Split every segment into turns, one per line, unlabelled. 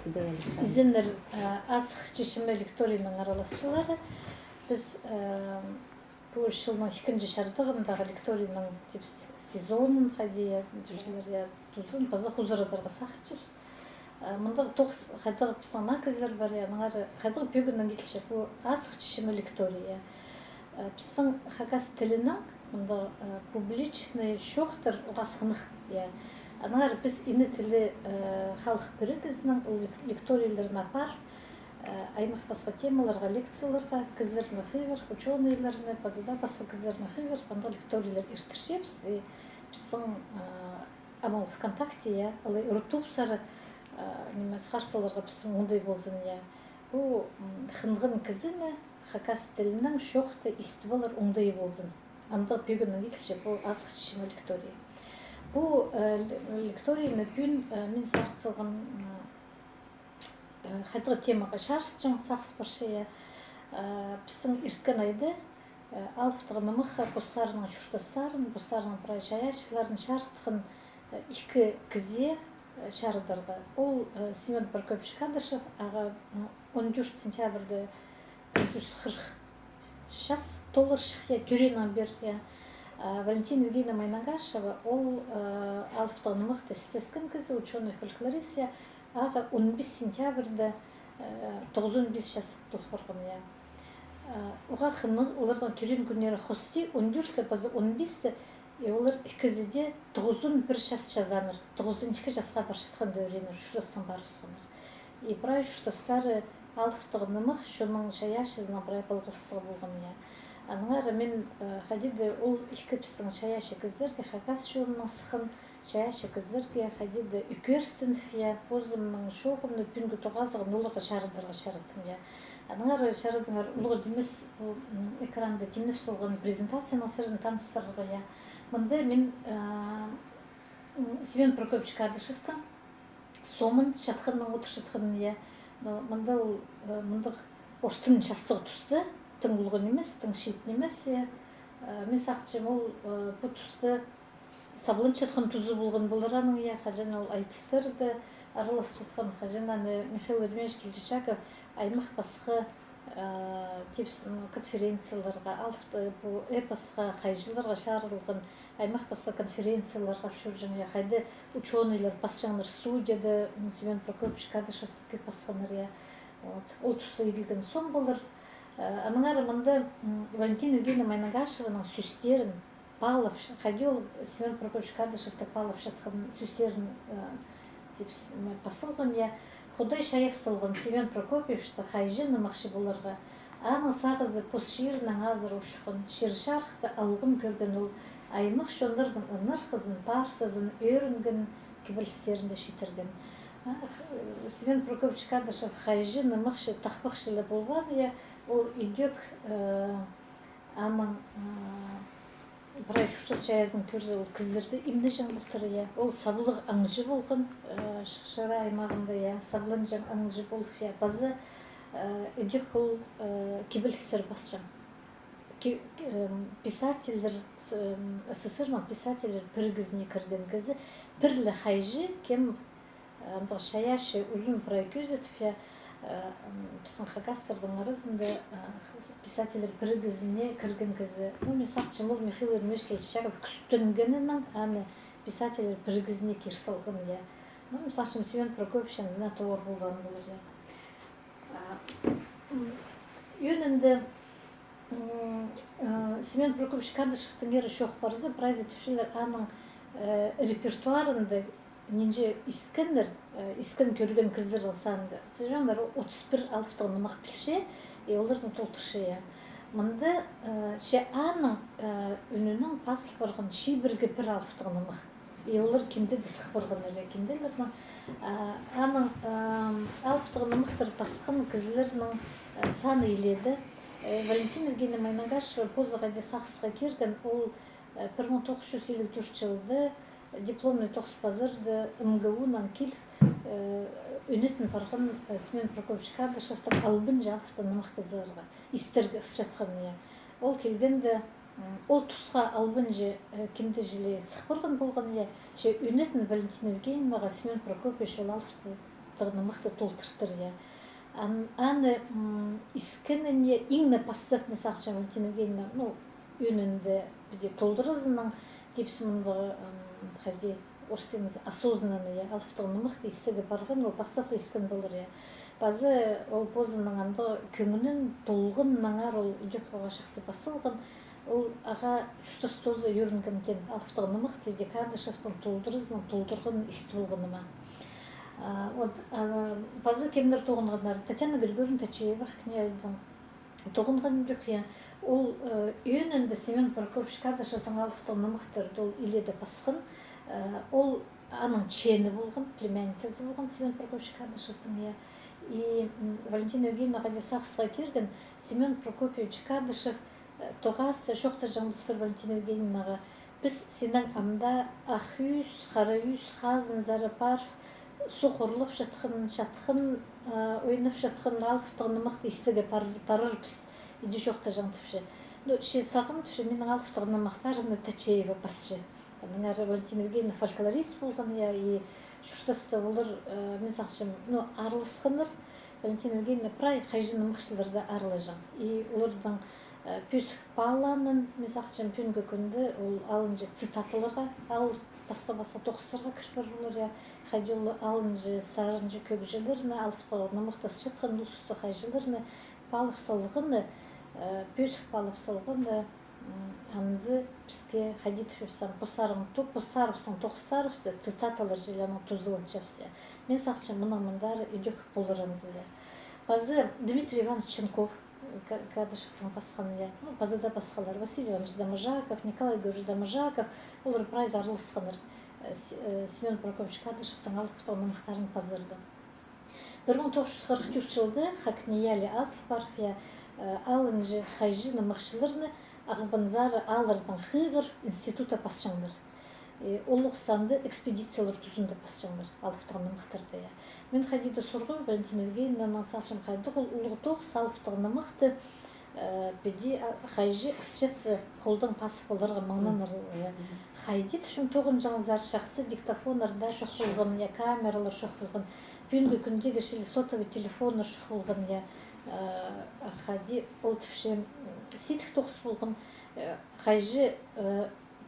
киде Александр.
Изендер асық чешімі лекторийның араласшылары. Біз бұл жылның 2-ші шардығындағы лекторийның сезонын қадия жүзілер тұзын база хузырадарға сақчыбыз. Мұнда 9 қайдағы пысана кізлер бар, яңары қайдағы бөгіннің кетілші бұл асық чешімі лектория. Біздің хакас тілінің мұнда публичный шоқтыр ұғасқынық. Анар біз ині тілі халық бірігізінің лекторияларына бар, аймақ басқа темаларға, лекцияларға, кіздеріне қиғыр, ученыйларына, базада басқа кіздеріне қиғыр, бұнда лекториялар ертіршепіз. Біздің амал ВКонтакте, Рутуб сары сқарсыларға біздің ондай болзын. Бұл қынғын кізіні хакас тілінің шоқты истивалар ондай болзын. Анда бөгіннің етілші, бұл асық чешімі лектория. Бұл лекторияны бүн мен сақсылған қайдығы темаға шаршытжың сақс баршая. Біздің ирткен айды алфтығыны мұққа бұстарының чүштастарын, бұстарының прай шаяшыларын шарттығын 2 кізе шардырға. Ол Семен Прокопьевич Кадышев 14 сентябрьді 140 шас толыр шықя түренен бер. Валентина Евгеньевна Майнагашева, ол алфтығыны мұқты істескен кізі, ученый фольклорист, 15 сентябрьді 9-15 шас тұлпырғын. Оға қынық, олардан түрен күнері қосты, 14-ті, базы 15-ті, олар ikizide 9'un bir şas yazanır. 9'unki жасқа баршытқанды öğrenir. Şurasın барысқаныр. Ибрай шуштастары алыптығынымық, шоның шаяшызына брай балғылыстығы болған. Аныңар мен хадиді ол ikipістің шаяшы кіздерге хакас шоның сықын шаяшы кіздерге хадиді үкерсін позымның шоғымны бүнгі тоғазығын олығы шарыдарға шарыттым. Аныңар шарыдыңар олығы демес экранды теніп сылған презентацияның сырын таныстырға. Мында мен Семен Прокопьевич Кадышевтың сомын шатқанның отыршытқанын. Мында ол оштың шастығы тұсты, тың ұлғын емес, тың шетін емес. Мен сақчым ол бұл тұсты сабылын шатқан тұзы болған болыраның. Қажан ол айтыстырды, аралас шатқан қажан Михаил Ермеш Келжешаков аймақ басқы конференцияларға, эпосқа, қайжыларға шарылған аймақ басқа конференцияларға жүрген. Қайды ученыйлар басшаңыр студияда Семен Прокопьевич Кадышевтікі басқаныр. Ол тұсты еділген сон болыр. Аныңары мұнда Валентина Евгеньевна Майнагашеваның сүстерін балып, қайды ол Семен Прокопьевич Кадышевті балып жатқан сүстерін басылған. Құдай шайып сылған Семен Прокопьевичті қайжыны мақшы боларға. Аны сағызы пос ширінің азыр ұшықын, ширшарықты алғым көрген ол аймақ шондырдың ұнар қызын, парсызын, өрінген кебілістерінде шетірген. Семен Прокопьевич Кадышев қайжыны мақшы тақпақшылы болған. Ол үйдек аның Брай шуштас шаязын көрді, ол кіздерді имді жан бұлтыры. Ол сабылық аңжы болған шыра аймағында. Сабылын жан аңжы болып. Базы үйдек ол кебілістер басжан. Писательдер, СССРның писательдер біргізіне кірген кізі бірлі қайжы кем шаяшы ұзын прай көз етіп. Біздің хакастардың арасында писательдер біргізіне кірген кізі. Мен сақчым ол Михаил Ермеш Келжешаков күстінгенінің әні писательдер біргізіне керсілген. Мен сақчым Семен Прокопьевичен зіна тоғыр болған болыр. Önünde Семен Прокопьевич Кадышевтің ері шоқ барызы, прайзы түпшілер аның репертуарында ненже искін көрген кіздер алсанды. Жаңдар 31 алыптығын ұмақ білше, олардың толтыршы. Мұнда аның үнінің пасыл барған бірге бір алыптығын ұмақ. Олар кемді дысық барған әлі кемделердің. Аның алыптығын ұмақтыр пасықын кіздерінің саны еледі. Валентина Евгеньевна Майнагашева позаға де сақсыға керген. Ол 1954 жылды дипломный тоқспазырды МГУ-нан кел өнетін барған Семен Прокопьевич Кадышевтің албын жалықтан нымақты зарға истерге ысшатқан. Ол келгенде ол тұсқа албын же кенді жылы сық барған болған. Өнетін Валентина Евгеньевнаға Семен Прокопьевич ол алықты алыптығыны мықты толтыртыр, я. Аны искеніне иңне постып, мысақшы Валентина Евгеньевна, ну, үнінде біде толдырызының, депсімінді, хади, орсеңіз осознанно, я, алыптығыны мықты истігі барғын, ол постапы искен болыр, я. Базы ол позының анды көңінің толғын наңар ол үдек оға шықсы басылғын, ол аға үштостозы үйрінгімден алыптығыны мықты Кадышевтің толдырызының толдырғын исті болғыныма. Базы кемдер тоғынғандар, Татьяна Григорьевна Тачеева князьдің тоғынған үдек, я, ол үйінінде Семен Прокофьевич Кадышевтің алыптығыны мықтырды, ол иледі басқын, ол аның чені болған, племянницасы болған Семен Прокофьевич Кадышевтің, я. И Валентина Евгеньевна сақсыға керген Семен Прокопьевич Кадышев тоғасы шоқта жаңдықтыр Валентина Евгеньевнаға. Біз сенің амда ақүйіз, қарайыз, қазын, зары бар, су қорылып жатқын, ойнап жатқын, алыптығыны мықты істіге парыр біз. Иді шоқта жаңдықшы. Ше сағым түші менің алыптығыны мақтарымды Тачеева басшы. Валентина Евгеньевна фольклорист болған, я, и шуштасты олар, мен сақшым, арылысқыныр, Валентина Евгеньевна прай қайжыны мұқшыларды арылыжың. И олардың пөсік баланын, мен сақшым, пөнгі күнді ол алынжы цитатыларға, ал басқа тоқыстарға кірпір олар, я, қайды олы алынжы сарынжы көкжілеріні, алыптығыны мұқтасы жатқан ұлысты қайжылеріні, балып салғыны, пөсік балып салғыны, анзы бізге хадит шөпсам, постарыпсың, тоқыстарыпсы, цитаталар желяның тұзылын чапсы. Мен сақчым, мұнамындары үйдек болыр анзы. Базы Дмитрий Иванович Ченков, Кадышевтің басқаны, базыда басқалар, Василий Иванович Дамажаков, Николай Георгиевич Дамажаков, олар прайз арылысқаныр. Семен Прокофьевич Кадышевтің алыптығының мұқтарын пазырды. 1943 жылды Хакниялі асыл бар, алынжы хайжыны мұқшылырны Ағыбанзары алырдан қиғыр института пасшаңдар. Олық санды экспедициялар түзінді пасшаңдар, алыптығыны мұқтырды. Мен қадиді сұрғым, Валентина Евгеньевна сашым қайды, ол ұлығы тоғыз алыптығыны мұқты беді қайжы ұсшетсі қолдың пасып оларға маңнан ұрылы. Қайды түшім тоғын жаңызар шақсы диктофонарда шоқ болған, камералар шоқ болған, бүйінгі күндегі шелі сотовый телефонар шоқ болған, қайды ол түшім ситік тоқыс болған, қайжы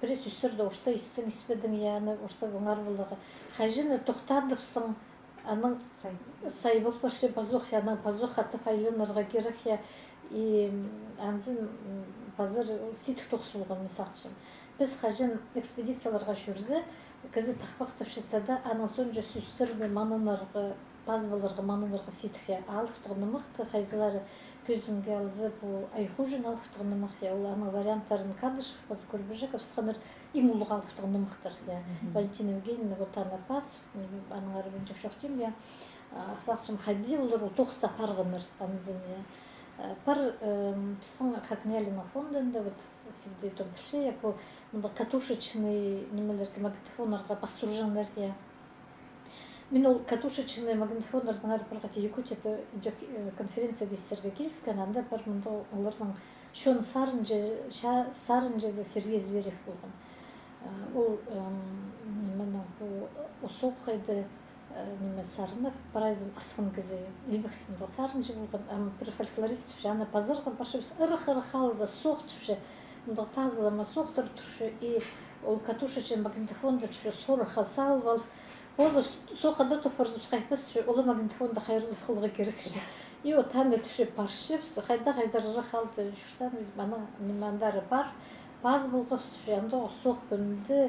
бірес үстірді орта істің іспедің, яны орта оңар болығы. Қайжыны тоқтадыпсың, аның сайбыл баршы базуқ, яның базуқ атып айлынырға керек, и анзын базыр ситік тоқыс болған мысақшым. Біз қайжын экспедицияларға жүрзі, кізі тақпақтып шетсада, аның сонжа сүстірді манынырғы, базбалырғы манынырғы ситікке алыптығыны мұқты, қайзылары көзімге алызы бұл айхужын алыптығыны мұқты, ол аның варианттарын Кадышев, базы Көрбежеков, сықаныр ең ұлығы алыптығыны мұқтыр. Валентина Евгеньевна Готана Пас, аның арабендек шоқтем, сақшым қайды олар тоқыста парғыныр анызын. Пар біздің Хакниялина фондында, сізді етім білше, катушечный немелерге магнитофонарға пастыржандар. Мен ол катушечный магнитофонлардың әрі бірғати Якутияда конференция дейстерге келіскен, анда бір мұнда олардың шон Сарынжезі Сергей Зверев болған. Ол осоқайды Сарынов, парайзын асқын кізі, Либексімді Сарынжы болған, бір фольклорист түші, ана пазарға баршыбыз ұрық-ұрық алыза соқ түші, мұнда тазылама соқтыр түші, и ол катушечный магнитофонды түші сорыға салып алып, Озы соқада тоқырзып қайпыз, олы магнитофонда қайырлы қылғы керекші. И о тәмі түші паршып, қайда-қайдары қалды жүштан, мандары бар, баз болғыз түші, анда соқ күнді,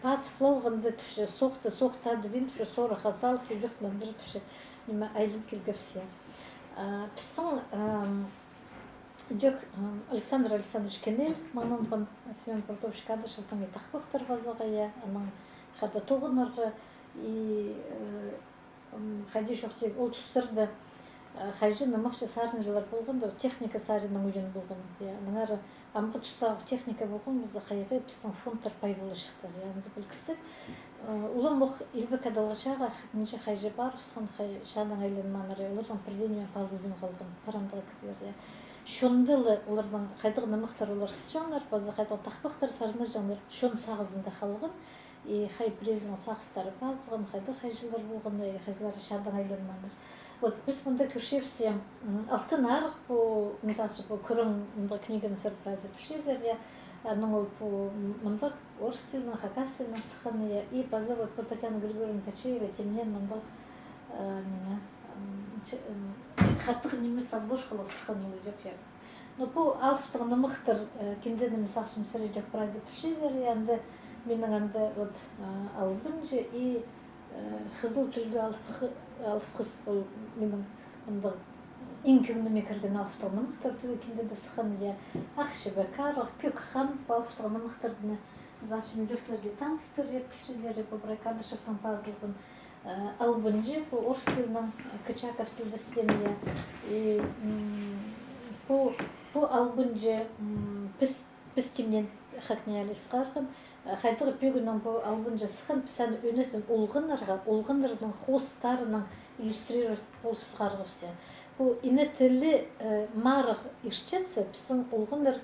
баз қылғынды түші, соқтады бен түші, соры қасал, күйдіқтіндірі түші, айлын келгіпсе. Пістің Александр Александрович Кенел, маңынған Семен Прокофьевич Кадышевтің тақпықтыр базаға, қада тоғынырғы, қайды жоқтек ол тұстырды, қайжыны мақшы сарынжылар болғанда, техника сарының үйен болған. Мұнары амғы тұстағы техника болған, бұзы қайығы біздің фондтар пай болы шықтар. Яңызы білкісті. Улым мұқ елбі кадалғы шаға, неше қайжы бар, ұсқан шаның айлын манары, олардың бірденемен пазылбен қалған, парандығы кісілер. Шондылы олардың қайдығыны мұқтар олар қысжанлар, базы қайдығы тақпақтар сарыны жанлар, шон сағызында қалған. и хай призның сақстары паздығын, хай жылдар болғанда, хайзылары шадың айланмандар. Вот біз мұнда көршепсе, алтын арық бұл, мысалы, бұл көрің мұнда книганы сұрпразы пішезер, ну, по мандак орстильно, хакасильно схания и позовут по Татьяна Григорьевна Тачеева, темнен мандак хаттық немес албошқылы сханылы жоқ я. Но по алфтығыны мықтыр кендені мысақшым сірі жоқ празы пішезер, янды менің анды вот албынжы и қызыл түлгі алып қыз менің андық ең көңіліме кірген алфтығыны мықтырды кендені сханы ақшыбы қарық көк хан алфтығыны мықтырдыны мысақшым жөксілерге таныстыр жеп пішезер бұл бірай Кадышевтың пазылдың албынжы бұл орыс тілінің кычаков тілбістенге и бұл албынжы піс темнен хакнеялы сқарғын қайтығы пөгінің бұл албынжы сықын пісәні өнетін ұлғынырдың хостарының иллюстрировать болып сқарғывся. Бұл ине тілі марық ишчетсе пісің ұлғыныр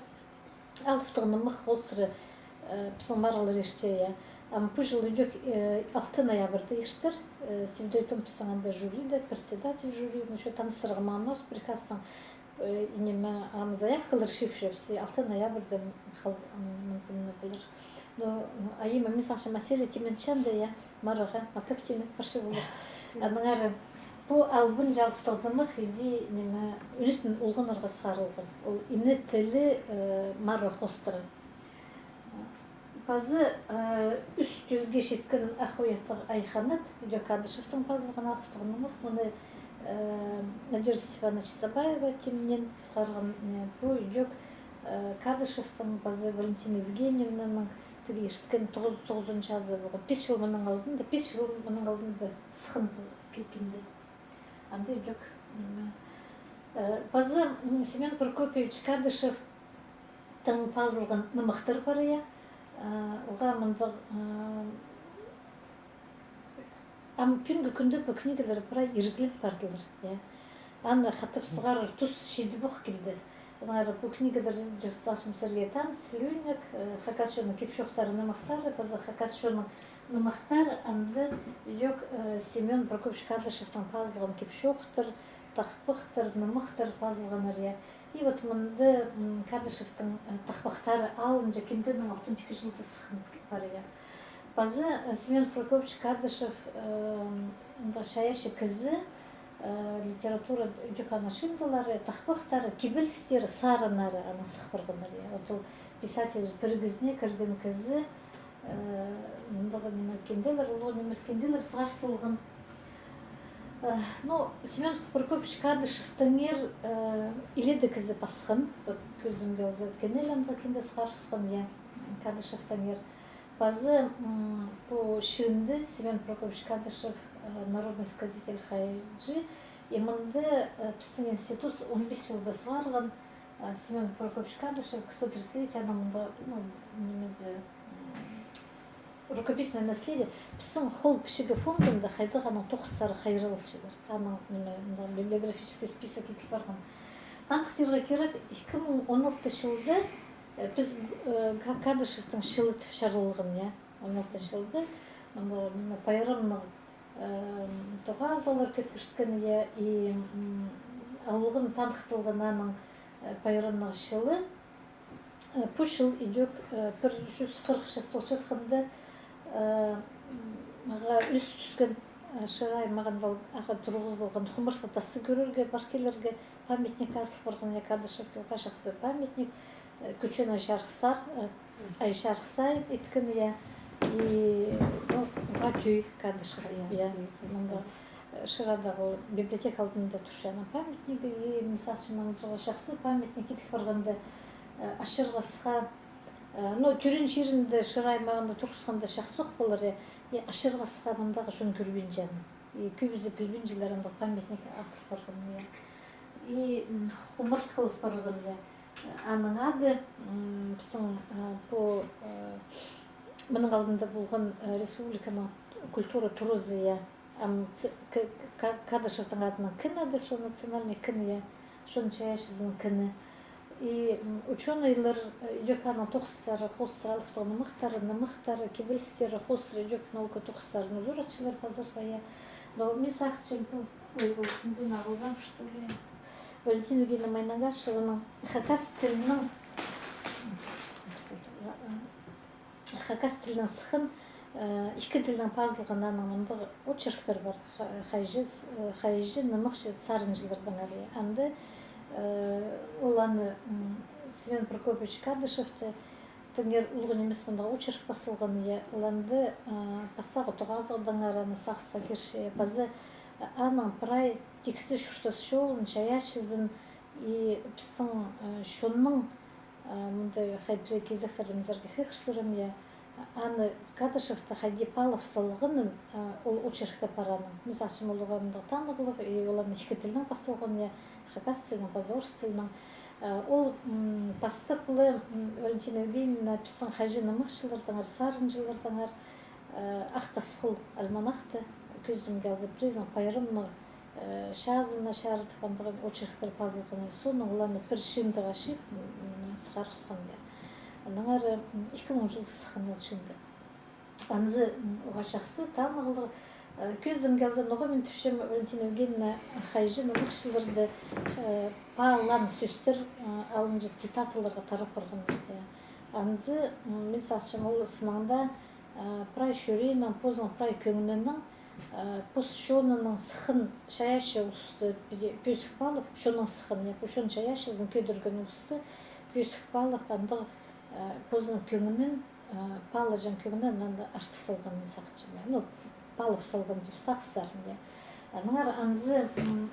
алфтығыны мұқ хостры пісің марылыр ишчея. Бұл жыл өдек 6 ноябрьда иштір, севдейтім пісің анда жюриді, председатель жюриді, таныстырғы мамыз приказтың инеме заявкалар шепшепсе 6 ноябрьда мүмкін болыр. Айыма мисақшы мәселе теменчан да марыға макаптені паршы болыр. Аныңары бұл албын жалпытылдымық иди үнетін ұлғынырға сқарылғын. Ол ине тілі мары қостыры. Bazı üst yılge şetkinin ahuyatı ayxanat, yok Kадышевтың пазылған алыптығынымық, мұны Надежда Степановна Чистабаева темнен сқарған бұл yok Кадышевтың bazı Валентина Евгеньевнаның тіге шеткен 9 жазы болған. 5 жыл мұның алдында сықын келгенде. Анда yok. Bazı Семен Прокопьевич Кадышевтың пазылған нымықтыр барыя. Оға мұндық күнгі күнді бұл книгалар бұра ергілік бардылар. Анна қатып сығарыр тұс шеді бұқ келді. Бұл книгалар жосташым сірге таныс, Лүйнік, Хакасшоның кепшоқтары нымақтары, база Хакасшоның нымақтары, анды yok Семен Прокопьевич Кадышевтың пазылған кепшоқтыр, тақпықтыр, нымықтыр пазылғанар. И вот мұнды Кадышевтың тақпақтары алынжа кенденің 6-2 жылды сықын бар. Базы Семен Прокопьевич Кадышев шаяшы кізі литература үдекана шындылары, тақпақтары, кебілістері, сарынары ана сықпырғынар. Вот писатель біргізіне кірген кізі кенделер, ұлы немес кенделер сығашсылығын. Но Семен Прокопьевич Кадышевтың иледі кізі басқын, көзімді кенелянда кенде сығарсықын Кадышевтың базы бұл шынды Семен Прокопьевич Кадышев народный сказитель хайджи, емінді пістің институт 15 жылда сығарған Семен Прокопьевич Кадышев 139 анамында немезі рукописное наследие пісің қол пішігі фондында қайдығаның тоқыстары қайрылшылар. Аның библиографический список етіл барған. Анықтырға керек 2016 жылды біз Кадышевтың шылы шарылығын, 16 жылды пайрымның тоғазалар көпіршіткені и алығын танықтылығын аның пайрымның шылы бұл жыл идек 146 жатқанда үс түскен шырай мағандал аға тұрғызылған құмыртқа тасты көрерге, баркелерге памятник асыл барған Кадышев қашақсы памятник, күчен айшарқсай еткені и ұға түй Кадышев. Шырадағы библиотека алдында тұршаны памятнигі, мысалшынан соға шақсы памятник етік барғанда ашырғасқа түрін жерінде шыраймағында тұрғысқанда шақсық болар, ашырғасқа мұндағы жон көрбен жаны. Көбізі білбен жыларында памятник асыл барған. Құмырт қылып барған. Аның ады біздің мұның алдында болған республиканың культура турызы, Кадышевтың адының кіні ады, шо национальный кіні, шон чаяшызының кіні. И ученыйлар идёкана тохстары, хостралыктыгы нымыктары, кебелстері, хостры идёк наука тохстарын узуратчылар базаргая. Но мен сакчым кімді народам, что ли? Валентина Евгеньевна Майнагашеваның Хакас тілінің сықын екі тілдің пазылған анамында очерктер бар. Хайжы, нымықшы, сарынжылардың ария. Анды оланы Семен Прокопьевич Кадышевті теңер ұлғын емес мұнда очерк басылған. Оланды пастағы тұғазылдың араны сақсыға керші. Базы аның прай тексі шүртіс шоуын, чаяшызын и пістің шонның мұндай хайбірі кезектерімізерге хекшкірім я. Аны Кадышевті хайди Палов салғынын ол очеркті параның. Мысалшым олыға мұнда танығылық, и оланы екі тілінің басылған я. Хакас тілінің, базорс тілінің. Ол пастықлы Валентина Евгеньевна пістің хайжы нымықшылардың, сарынжылардың ақтасқыл альманахты көздің gəlзі призм пайрымның шазына шарытқандығын очерктер пазылғаны соның оланы бір шынды ғашып сықарысқан я. Наңары 2000 жылғы сықын ол шынды. Анзы оға жақсы танығылығы көздің gəlзі ноға мен түшем Валентина Евгеньевна хайжы нымықшыларды пағылан сөстер алынжы цитатыларға тарап ұрған. Анзы мен сақшым ол сынаңда прай шөрейнің, позың прай көңінінің пос шонының сықын шаяшы ұлысты пөсік балып, шоның сықын, шон шаяшызын көдірген ұлысты пөсік балып, андығы позының көңінін, палы жан көңінін анда арты салған мен сақчым. Балып салған деп сақстарын. Аныңар анзы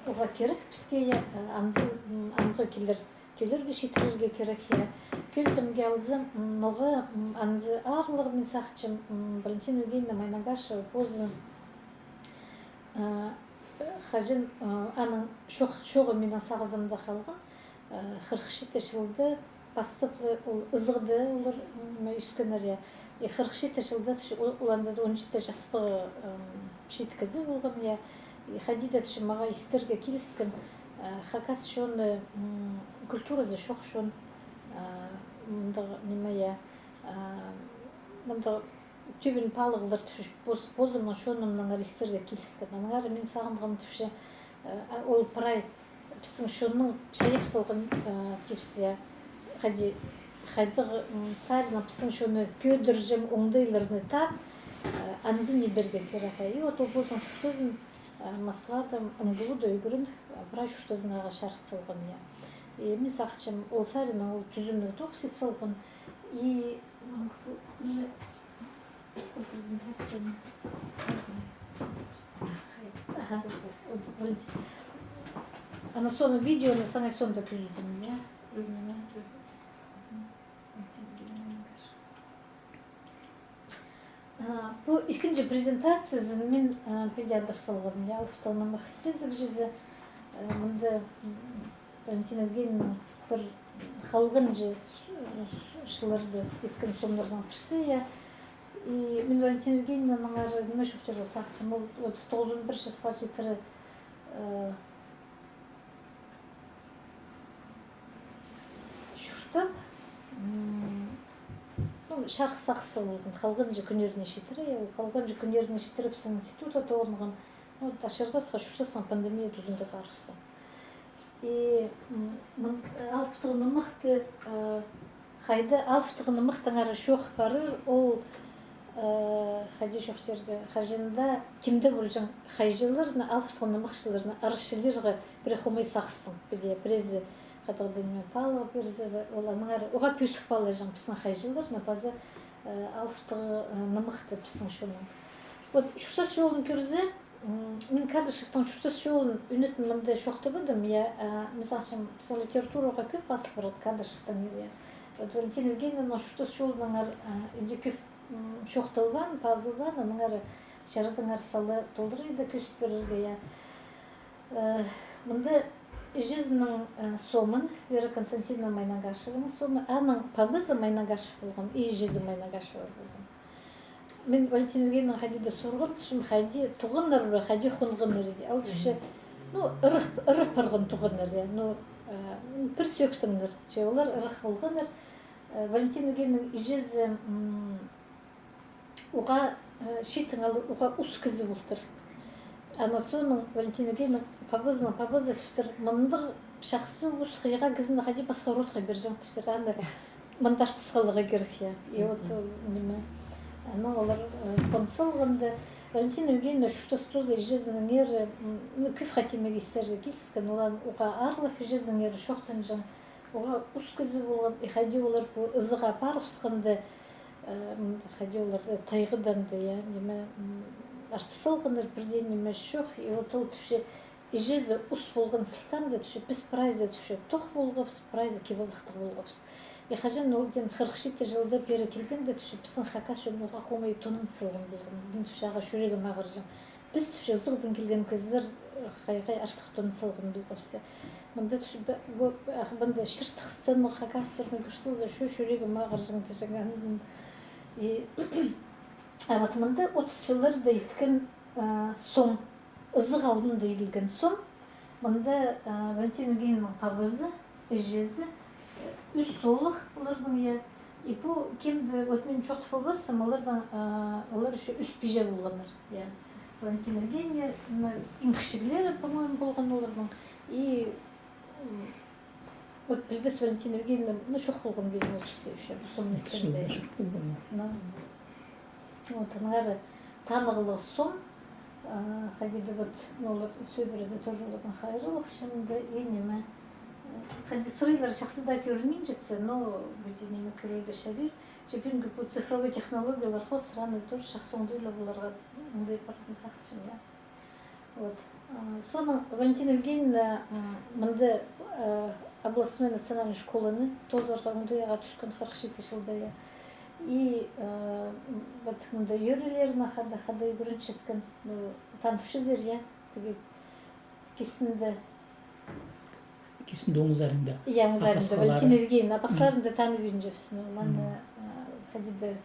оға керек бізге, анзы аңғы келер төлерге шетірерге керек. Көздім gəlзі ноғы анзы арлығы мен сақчым Валентина Евгеньевна Майнагашева позы хажын аның шоғы менің сағызымда қалған 47 жылды пастықлы ол ызғыды олар үскенер. 47 жылда оланда 17 жастығы шеткізі болған. Хадида маға истерге келіскен Хакас шоны культуразы шоқ шон мұндағы немая мұндағы түбін палығылар түші бозымның шонымның аристерге келіскен. Анығары мен сағындығым түші ол прай пістің шонның шайып салған тепсия қайдағы сарына пістің шоны көдіржім оңдайларыны тап анызын недерге керек. И вот ол бозың шүштізін Москвада МГУ-да үйгірін прай шүштізін аға шарт салған. Мен сақчым ол сарына ол түзімді тоқсет салған. И презентацияны ана соны видеоны саңай сонда күзілдім. Бұл екінші презентациясын мен педиатр салғадым. Алыфталының мақыстезік жезі мұнда Валентина Евгеньевна бір қалғын же шыларды еткен сонлардан пірсі. И мен Валентина Евгеньевнаның ары неме шөктерге сақшым. Ол 91 жасқа жетірі шүртіп шарқ сақсы болған. Қалғын же күнеріне шетірі. Қалғын же күнеріне шетіріп сің института тоғынған. Ашырғасқа шүртісің пандемия түзінде қарғысты. И алыптығыны мұқты қайды алыптығыны мұқтың ары шоқ барыр. Ол қайды шоқтерге қажында кімді болжың қайжылырны алыптығыны мұқшылырны арышылырғы бір қомай сақыстың. Бірезі қадағденмен палы берзі оланың ары. Оға пөсік палы жан пісің қайжылырны базы алыптығыны мұқты пісің шоның. Шүртас жолын көрзі мен Кадышевтің шүртас жолын үнетін мұндай шоқты бұдым. Мысалшым, литератураға көп басып барады Кадышевтің. Валентина Евгеньевна шүртас жолының үйде көп шоқтылған, пазылған, оның ары жарыдың арсалы толдырыйды көсіп берерге. Мұнда жизнның сомын Вера Константиновна Майнагашеваның сомы, аның пабызы Майнагашев болған, и жизы Майнагашева болған. Мен Валентина Евгеньевна қадиді сұрғым, түшім қади тұғыныр бі, қади құнғыныр еді. Ал түші ну ырых паргын туганнар я, ну пир сөктүңнөр же олар ырых болгоннар. Валентин Евгеньевнің ижезе уға шитың алу уға ус кізі болтыр. Ана соның Валентин Евгеньевнің пабызы түтір мындыр шақсы ус қиға кізіні қади басқа ротқа бержен түтір. Ана мындар тысқалыға керек я. И вот неме. Ана олар қонсылғанды. Валентина Евгеньевна что-то ижезінің ері, күф қатимеге істерге келіскен, олар уға арлық ижезінің ері шоқтан жан. Оға ус кізі болған, хади олар ызыға парып сықынды, хади олар тайғыданды, неме артысылғандар бірден неме шоқ, и вот ол түші ижезі ус болған сылтанды түші, біз прайзы түші тоқ болғапыз, прайзы кебазықтық болғапыз. И хажан олден 47 жылда бері келгенде түші біздің хакас жөн оға қомай тонын сылған болған. Мен түші аға шөрегі мағыр жан. Біз түші зығдың келген кездер қай-қай аштық тонын сылған болғапсы. Мында түші бұнда шыртықстан хакастырны күштілді шөрегі мағыр жан түшіғанызын. И вот мында 30 жылдарда еткен сом, ызық алдында еділген сом. Мында Валентин Евгеньевнің қабызы, ежезі, үз солық олардың я. И бұл кемді, вот мен жоқты болбасым, олар еще үз пиже болғандар. Валентин Евгеньевна, ең кішігілері, по-моему, болған олардың. И вот біз Валентин Евгеньевна, шоқ болған бейін ол түсті еще.
Шоқ болған.
Вот, анары танығылығы сом. Хадиді вот, олар сөйбіреді тоже олардың қайырылық шынында енеме. Ханди сырайлар шақсыда көрінмен жетсе, но бүде неме көрерге шарир. Жепен көп цифровой технологиялар қос раны тоже шақсы оңдайлы оларға оңдай бардың сақчын, я. Вот. Соның Валентина Евгеньевна мында областной национальной школаны тозларға оңдайға түскен 47 жылда, я. И вот мында үйрелерін қада үйгірін шеткен танытыпшы зер, я. Кесінді
оңызарында.
Иә, оңызарында. Валентина Евгеньевна апасларында танып үйін жепсін. Оланда қадиді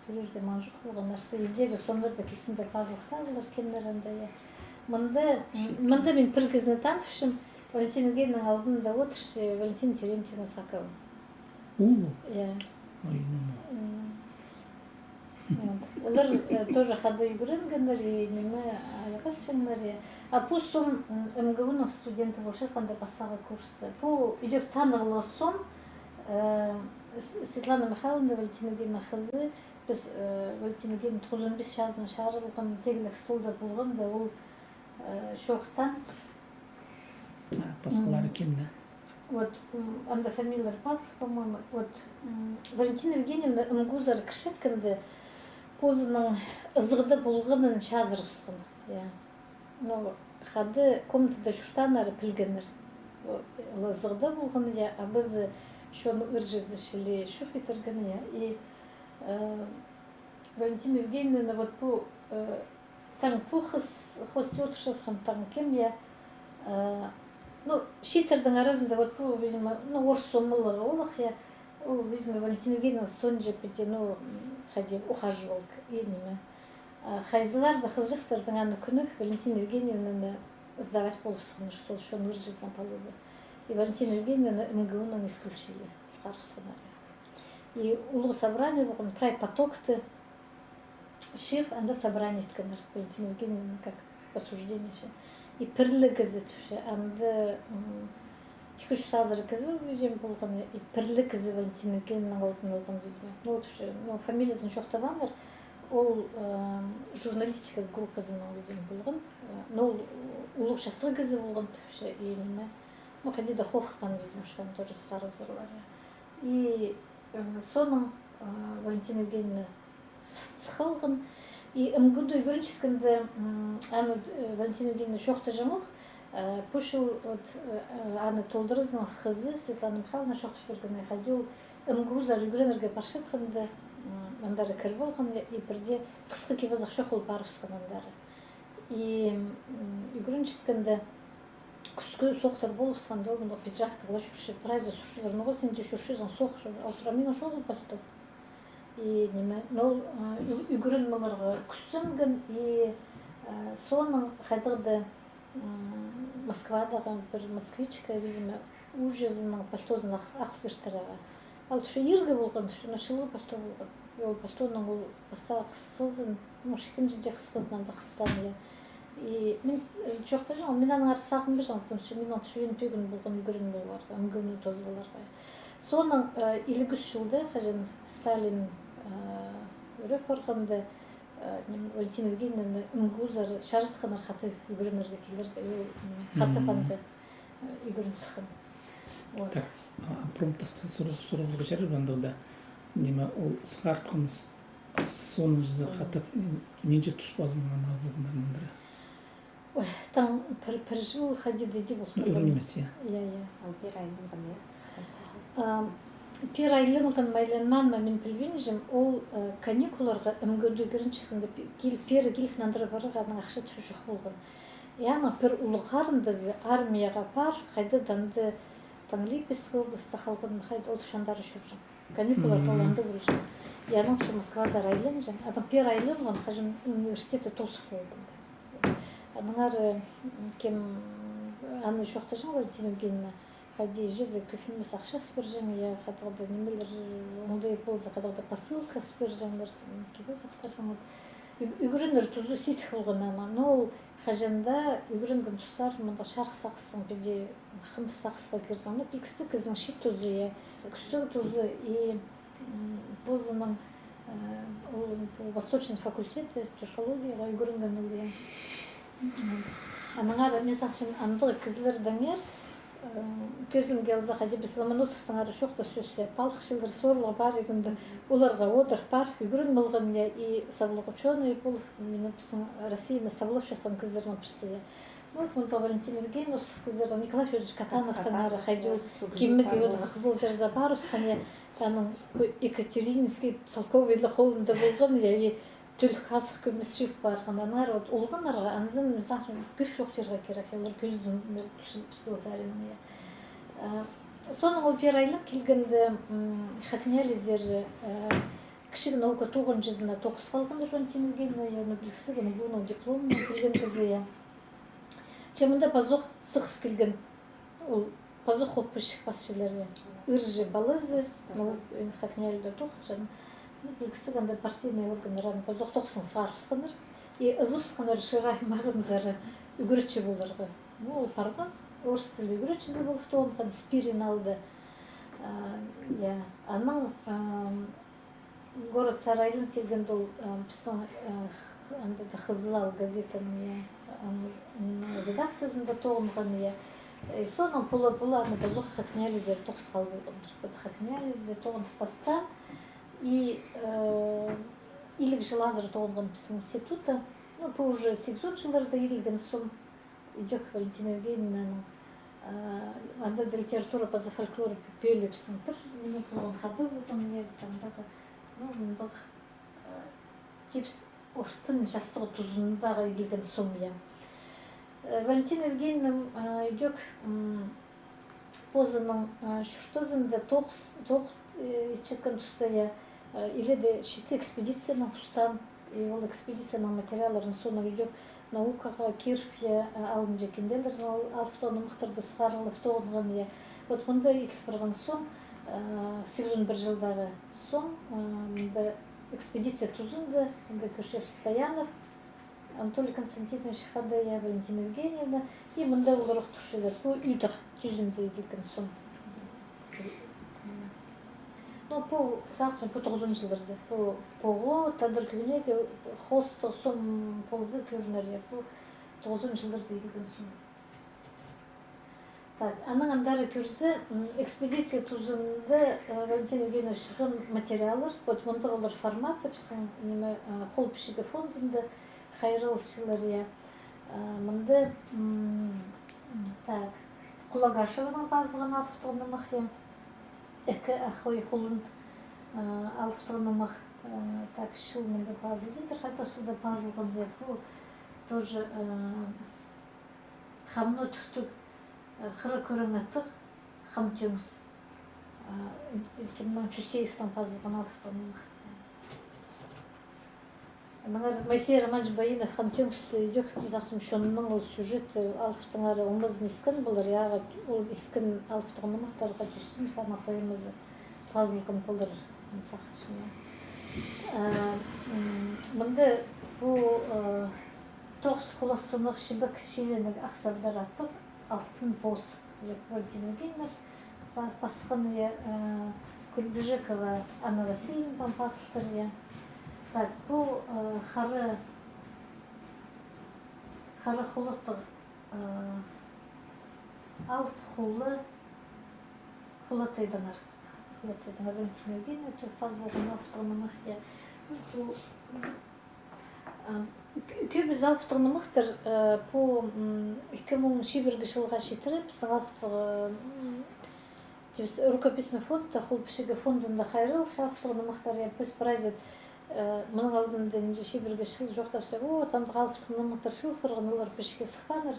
сөйлерде маңжық болған нәрсе емдегі, сонларда кесінде пазылықта олар кемдерінде. Мында мен бір кезіне танытышым, Валентина Евгеньевнаның алдында отыршы Валентина Терентьевна Сакова. Иә. Олар тоже қада үйгіренгендер, неме аяғасшыңдар. А бұл сом МГУ-ның студенті болшы қандай бастағы курсты. Бұл үйдек танығылығы сом Светлана Михайловна Валентина Евгеньевна қызы. Біз Валентина Евгеньевна 95 жазына шарылған тегілік столда болған да ол шоқтан.
Басқалары кемді?
Вот, анда фамилиялар пазыл, по-моему. Вот, Валентина Евгеньевна МГУ-зар кіршеткенде позының ызғыды болғанын шазырғысқын. Но хады комнатада шуштанары пілгенер. Ызғыды болғаны, а біз шоны үржізі шілі шух етіргені. И Валентина Евгеньевна вот бұл таң бұл қос өтішілген таң кем, ну, шитердің арасында вот бұл, видимо, орыс сомылығы олық, ол, видимо, Валентина Евгеньевна сон жепеде, ну, хади ухаживал едніме. Хайзылар да қызжықтардың аны күні Валентина Евгеньевнаны сдавать болысқаны, что шон үржіздің палызы. И Валентина Евгеньевна МГУ-ның исключили с сценария. И улы собрание болған, край потокты, шеф, анда собрание еткенер Валентина Евгеньевна как осуждение. И пірлі кізі түші, анда 2-3 сазыры кізі өйден болған, и пірлі кізі Валентина Евгеньевнаның алдын алған өзіме. Ну, түші, фамилиясын шоқтабандар, ол журналистика группасының өйден болған. Ну, улық шастығы кізі болған түші, и неме. Ну, қадида қорққан өзім ұшқан, тоже сқарып зырлары. И соның Валентина Евгеньевна сықалған. И МГУ-ды үйгіріншіткінді аны Валентина Евгеньевна шоқты жамық, пушыл аны толдырызның қызы Светлана Михайловна шоқты бергені қадил МГУ-зар үйгіренерге баршетқынды андары кір болған, и бірде қысқы кебазық шоқ ол барысқан андары. И үйгіріншіткінді күскі соқтыр болысқан долғында пиджактығыла жүрші, прайзы сұршыларын оға сенде жүршізің соқ, алтырамин ошолы пальто. И неме, нол үйгірін маларға күстінген, и соның қайдырды Москвадағы бір москвичка, видимо, ужазының пальтозын ақып берттіріға. Ал түші ерге болған, түші нұшылы пальто болған. Ол пальтоның ол баста қысқызын, мұшықын жінде қысқызынан да қыстан. И мен жоқта жаңа, мен аның ары сағын бір жаңа, мен түші ең төгін болған үгірін боларға, үмгімін тоз боларға. Соның 53 жылда қажын Сталин өрі қорғанды Валентина Евгеньевна үмгузар шарытқанар қаты үгірінерге келерді, қаты панды үгірін сықын.
Так, промптасты сұрауымызға жәрі бандығда, неме ол сықартқыңыз соны жүзі қатып, менже тұс базынған ал болғандарының бірі?
Ой, там бір жыл ходиды де болды.
Үрін емес, иә?
Иә.
Ал бір айланған,
иә? Пер айланған майланман мен білбеймін, ол каникуларға үмгөді көрінчісінде пері келіхнандыры барығаның ақша түші жоқ болған. Яма пер ұлықарындызы армияға пар, қайды данды Липецк облысты қалған қайды ол тұшандары жүржін. Каникуларға оланды көрішін. Яның тұшы Москва зар айлан жан. Адам пер айланған қажын университеті тосық болған. Аныңар кем аны жоқты жын Валентина Евгеньевна қайды жезі көфінмес ақша спір жан, я қадағда немелер ондай болза қадағда посылка спір жанлар кебе зақтарған. Үгірінер тұзу сетік болған ама. Но қажында үгірінген тұстар мұнда шарқ сақыстың беде қымдық сақысқа керзаны. Пикісті кіздің шет тұзы, күстік тұзы и позының Восточный факультет түркологияға үгірінген өлі. Аныңар, мен сақшым андығы кізлердің көзім келзі қады біз Ломоносовтың ары шоқта сөзсе, палықшылыр сорлы бар егінді, оларға одыр бар, үгірін болған и сабылық ученый бұл, мені біздің Россияны сабылып жатқан кіздердің бірсі. Мұнда Валентина Евгеньевна осы кіздердің Николай Федорович Катановтың ары қайды кемігі қызыл жарза бар, осқане Екатерининский Салковайлы қолында болған, и түлік асық көмес шек барған. Анар олған арға, анызын мысақшын көш жоқтерға керек, олар көздің пісі озарының. Соның ол пер айлық келгенді хакнялиздер кішігі наука 9 жүзіне 9 қалғандар Валентина Евгеньевна, біліксі бұның дипломына келген кізі. Чемінде пазоқ сықыс келген, ол пазоқ қоппышық басшылары. Үржі балызы, хакнялида 9 жаны. Біліксі қандай партийный органдараны пазоқ 9-сын сарысқаныр. И ұзықсқанар шырай мағынзары үгірітші болырғы. Ол парған, орыс тілі үгірітшізі болып тоғын, спирин алды. Аның город Сарайлын келген ол біздің Қызылал газетінің редакциясында тоғынған. Соның бұланы пазоқ хакнялиздер 9 қал болғандар. Хакнялиздер тоғындық баста. И илік жыл азыр тоғынған біздің института. Бұл уже 800 жылдарда илген сон идек Валентина Евгеньевнаның анда литература по фольклору пөліпсің бір. Мене болған қады болған не тамдағы. Мұндық жепс ұрттың жастығы тұзындағы илген сон. Валентина Евгеньевна идек позының шүртізінде четкен тұстая или де шетті экспедицияның ұстан, и ол экспедицияның материаларын соны идек наукаға кирпия алын жекенделерін алыптоны мұқтырды сығарылып тоғынған. Вот мұнда етіліп тұрған сон, 81 жылдағы сон, мұнда экспедиция тұзынды, мұнда Көшев Стоянов, Анатолий Константинович Хадая, Валентина Евгеньевна, и мұнда олар ұқтыршылар. Бұл үйдіқ жүзінде еділген сон. Бұл сақшын бұл 9 жылдарды. Бұл тадыр күйінеге хосты сон ползы көрінер. Бұл 9 жылдарды еділген сон. Аның андары көрсі экспедиция тұзында Валентина Евгеньевна шығын материалар. Мұнда олар форматы, біздің қол пішігі фондында қайрылшылар. Мұнда Құлагашеваның базылған алтықтығына мақиям. Экі ақой құлын алтықтығынымақ шылмында базылғын, қайта шылда базылған деп. Бұл тоже қамны түқтік қыры көрің аттық қам теңіз. Үлкеннің Чусеевтің базылған алтықтығынымақ. Мыңар Майсей Романович Баинов хан теңсті идек мизақсым шонның ол сюжет алфтыңары омыз нискін бұлар яға ол искін алфтығын мақтарға түстін фана поэмазы пазылғын бұлар мисақшыма. Мынды бұл тоғыз құласынық шибік шиленік ақсардар аттық алтын боз Владимир Пасханы Кульбежекова Анна Васильевна там пасылтыр. Так, бұл қары құлықтық алып құлатайдыңар. Құлатайдыңар Валентина Евгеньевна, паз болған алыптығынымық. Көбіз алыптығынымықтыр, бұл 2001 жылға шетіріп, біздің алыптығы рукописный фонд, құлпішігі фондында қайрыл, алыптығынымықтар, біз празет мұның алдында неше шебірге шыл жоқтапса, отандық алыптығын мұқтар шыл құрған олар пешке сықпаныр.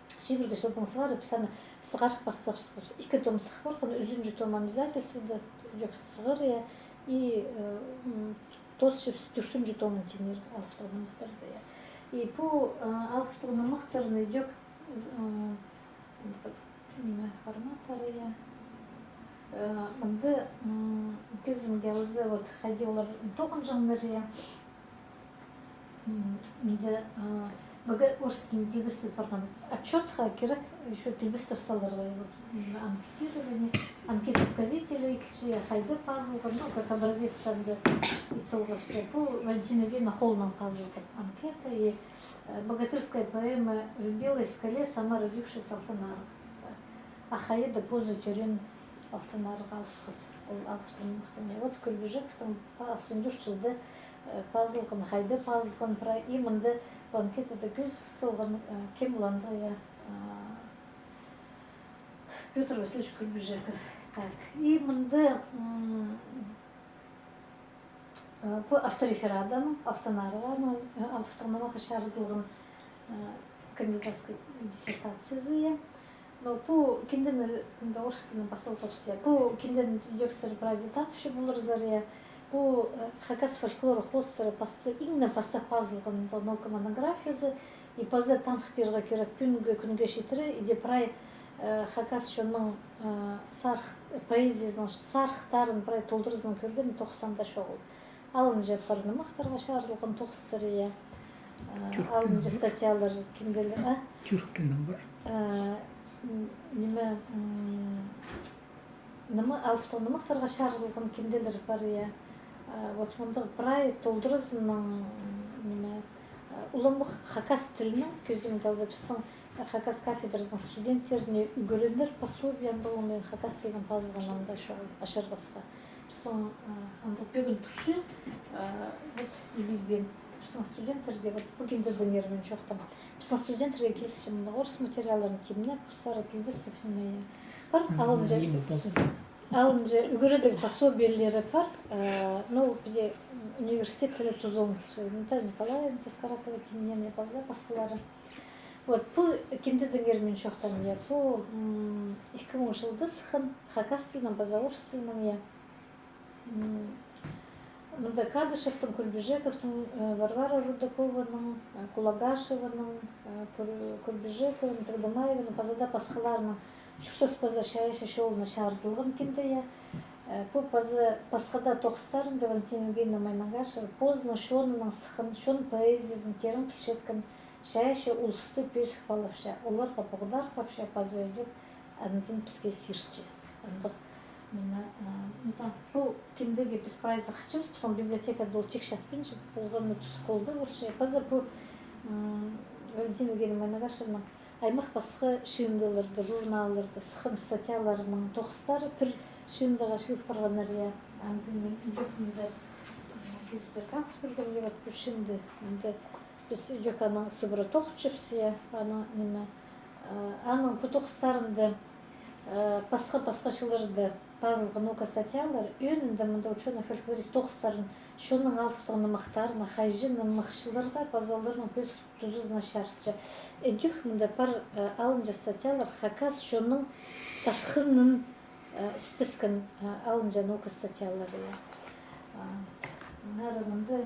Шебірге шылдың сығары, пісаны сығарық бастапсыз. 2 том сық бар, құны үзінжі том обязательствода жоқ сығыр, и тос шепсі 4-ші томын тенер алыптығын мұқтарды. И бұл алыптығын мұқтарыны жоқ форматары, Мынды көзім келізі қайде олар тоғын жаңдары. Мынды бұғы орыстың тілбістіп барған отчетқа керек, еще тілбістіп салдарға анкетирование, анкета сказителя екінші қайды пазылған, как образец санды ицылғы все. Бұл Валентина Евгеньевна холынан пазылған анкета и богатырская поэма «В белой скале сама родившаяся алтынарық». Ахаида позу тюрен алтынарық алып алтынмықтың. Вот Кульбежековтың алтын 4 жылды пазылған, қайды пазылған, и мынды банкетада көз сылған кем ұланды Петр Васильевич Кульбежеков. И мынды бұл авторефераданың алтынарығы алтынмаға шарыдылған кандидатской диссертациясы. Но бұл кенден орыстың басылып все. Бұл кенден дёксер празитат вообще булыр заря. Бұл хакас фольклоры хостері именно пастап пазылған наука монографиясы. И паза танхтерға керек күнге шетірі. Иде прай хакас шоның поэзиясының сархтарын прай толдырызының көрген 90-да шоғыл. Алын жаппарыны мақтарға шарылған 9-тірі. Алын жа статьялар кенделі.
Түрік тілінің бар.
Алыптығын мақтарға шарылған кенделер бар. Вот мұнда прай толдырызының ұлымық хакас тілінің көзден қалзы біздің хакас кафедрасының студенттеріне үгірендер пособиянды олымен хакас деген пазылған аңда шоғыл ашырғысқа. Біздің бүгін тұршы елізбен біздің студенттерге бүгінде дөнермен жоқтым. Біздің студенттерге келісішімді орыс материаларын теміне курстары тілбістіп бар. Алынжы үгіредік пособиялері бар. Но бізде университет тілі тұзуым. Наталья Николаевна Таскаратова темінен басқалары. Вот бұл кенде дөнермен жоқтым. Бұл 2000 жылды сықын хакас тілінің, база-орыс тілінің. Мұнда Кадышевтың, Кульбежековтың, Варвара Рудакованың, Кулагашеваның, Кульбежековың, Трудомаеваның, базада басқаларының Чуштос паза шайшы шоуына шардылған кенде. Бұл пасхада тоқыстарында Валентина Евгеньевна Маймагашева позны шонының сықын, шон поэзиясын терін кішеткін шайшы ұлысты пөз қпалыпша. Оларға бұғдар қапша паза өдіп, әнізін піске сирші. Бұл кендеге біз прайзы қачымыз, біздің библиотекада бұл тек шатпен жеп, болғаны тұс қолды болшы. Паза бұл Валентина Евгеньевна Маймагашеваның аймақ басқы шындыларды, журналларды, сықын статьяларының тоқыстары бір шындыға шылып барған әрия. Әнзімен үндекімді жүздер қақс бүргенге бат бұл шынды. Біз үндеканың сыбыры тоқытшыпсия, аның бұл тоқыстарында басқа шылырды пазылған оқа статьялар өнінде мұнда ученый-фольклорист тоқыстарын шоның алыптығыны мақтарына, хайжының мақшыларға базаларының көз тұзызына шарытшы. Әдюх мұнда бар алынжа статьялар хакас шоның таққынның істіскен алынжа оқа статьялары. Нәрі мұнда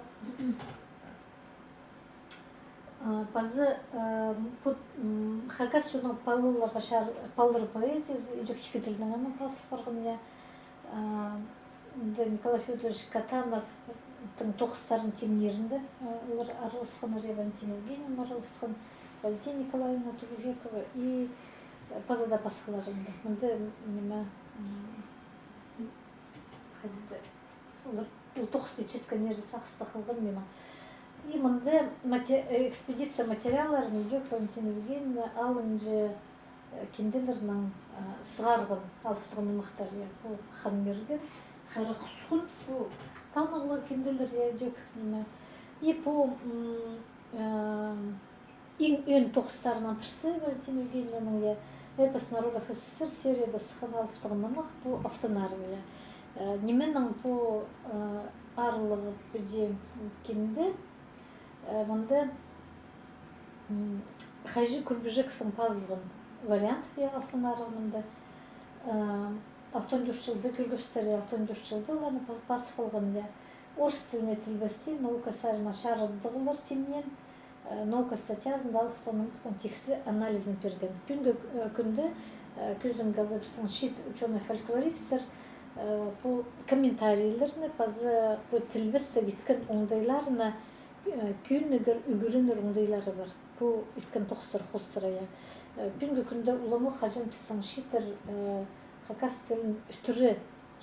Пазы хакас шуның палылар башар паллар поэзиясы идёк iki тілдің анын пасыл барган я. Николай Федорович Катановтың тоқыстарын темнерінде олар араласқан, Мария Валентина Евгеньевна араласқан, Валентина Николаевна Тугужекова и пазада басқаларында. Мында неме хадиде олар тоқысты четкен нері сақысты қылған мені. И мында экспедиция материалларын идёк Валентина Евгеньевна алынжы кенделерінің сығарғын алыптығын мақтар я бұл ханмерген харахсун бұл танығылар кенделер я идёк неме. И бұл өн тоқыстарынан бірсі Валентина Евгеньевнаның я эпос народов СССР серияда сыққан алыптығын мақ бұл автонарым я. Неменің бұл арлығы бүде кенде мында Хайжи Курбежековтың пазылығын вариант я автонарымында. Алтын дұршылды, күргіпстері алтын дұршылды, оланы пасық болған я. Орыс тіліне тілбәсі, наука сарына шарыдығылар теммен, наука статьязында алыптығының тексі анализін берген. Күнгі күнді көздің газапысын шет ученый-фольклористер бұл комментарийлеріне пазы тілбәсті кеткен оңдайларына күйінігір үгірінір оңдайлары бар. Бұл еткен тоқыстар қостыра я. Күнгі күнді ұламы қажын пістің шетір хакас тілін үтірі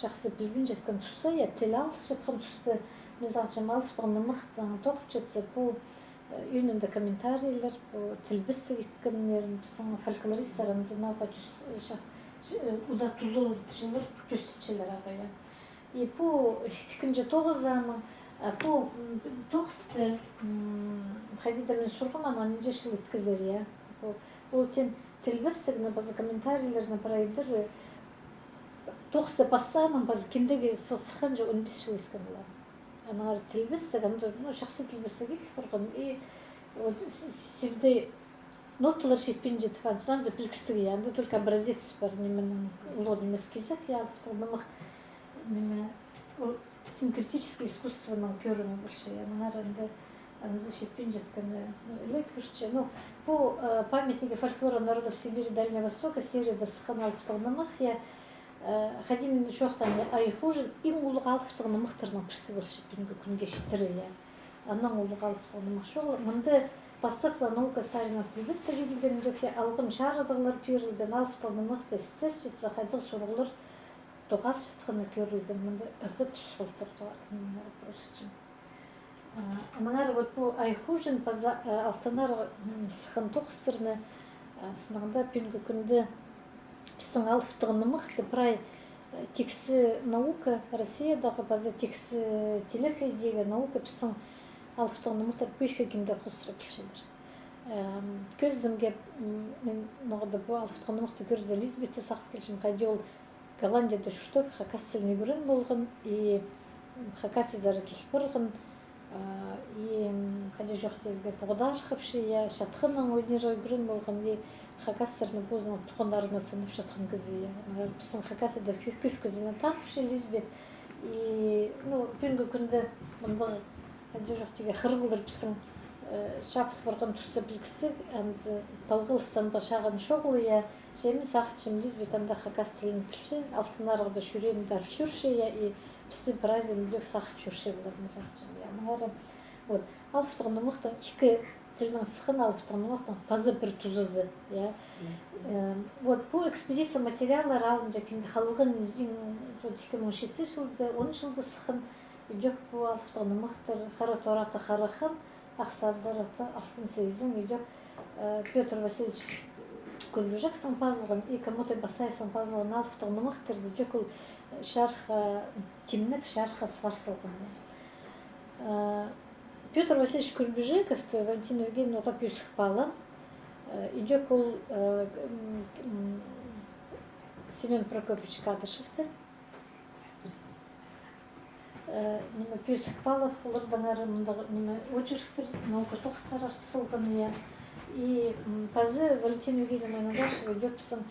жақсы білбін жеткен тұсты, я тіл алыс жеткен тұсты, мезалчым алыптығын мұқтың тоқып жетсе, бұл үйінінде комментарийлер, тілбісті кеткенлерін, пістің фольклористарын зынауға ұда тұзыл жылыр түстітшілер ағая. И бұл ikkinchi тоғызаны, бұл тоғысты қадидамен сұрғыман анынжы жыл еткізер, я. Бұл тен тілбістігіні базы комментарийлеріні парайдыр, тоғысты бастағынан базы кендеге сыққан жа 15 жыл еткен олар. Анағар тілбістігі, жақсы тілбістігі еткен и севде ноталар жетпен жетіп, антуан за білкістігі, янда только образец бар, неменің ұлодым эскизах, я алыптығынымық синкретическое искусственное көріні бірші, анағар әнді анызы жетпен жеткені үлек бірші. По памятнике фольклора народов Сибири и Дальнего Востока серияда сыққан алыптығынымық, я Хадимин шоқтан айхужин иң ұлық алыптығының мұқтырының бірсі бірші күнге шетірі, я. Анның ұлық алыптығының шоғы. Мұнды бастықла наука сарина тілбісті келген дөке алғым шарыдығылар көрілген алыптығының мұқты істес жетсе қайдық сұрғылыр тоғас жетқіні көрілген. Мұнды үгі тұсқылтыр тоғатын. Маңар бұл айхужин алтынар сықын тоқыстырны сынағында пүнгі күнді біздің алыптығының мұқты бірай тексі наука Россиядағы база тексі телехайдегі наука біздің алыптығының мұқты бүйхе кенде қостыра білшелер. Көздімге мен нұғыды бұл алыптығының мұқты көрді Лизбетті сақы келшім қайды ол Голландияда жүртіп хакас тіліне көрін болған и хакас езары келіп бұрғын и қайды жоқ деуге бұғдар қыпшы я шатқынның өнері көрін болған и хакастерны поздно тұқындарына сынып жатқан кезі. Біздің хакасыда көп кезіне тақпшы Лизбет. И күнгі күнді мұндағы әнде жоқ деге қырғылыр біздің шапық барған тұсты білгістік, әнді балғылыстанда шағын шоғылы я, жемі сақытшым Лизбет әнді хакас тілін білші, алтынарғыда шүрендар жүрші я, и бізді біразы мүлік сақыт жүрші болармы сақытшым я. Алыптығында мұқтың екі тілінің сықын алыптығының мұқтың базы бір тұзызы. Бұл экспедиция материаллар алын жәкенде қалығын 2017 жылды, 10 жылды сықын үйдек бұл алыптығының мұқтыр қара тораты қарақын, ақсардараты алтын сейізін үйдек Петр Васильевич Курбежековтың пазылығын, и Камотай Басаевтың пазылығын алыптығының мұқтырды. Үйдек ол шарха темніп, шарха сварсылған. Петр Васильевич Курбежековты Валентина Евгеньевна оға пүйсік балын. Үйдек ол Семен Прокопьевич Кадышевты. Пүйсік балып, олардан әрі мұндағы очерктер, наука тоқыстар артысылған. И пазы Валентина Евгеньевна Нагашева үйдек біздің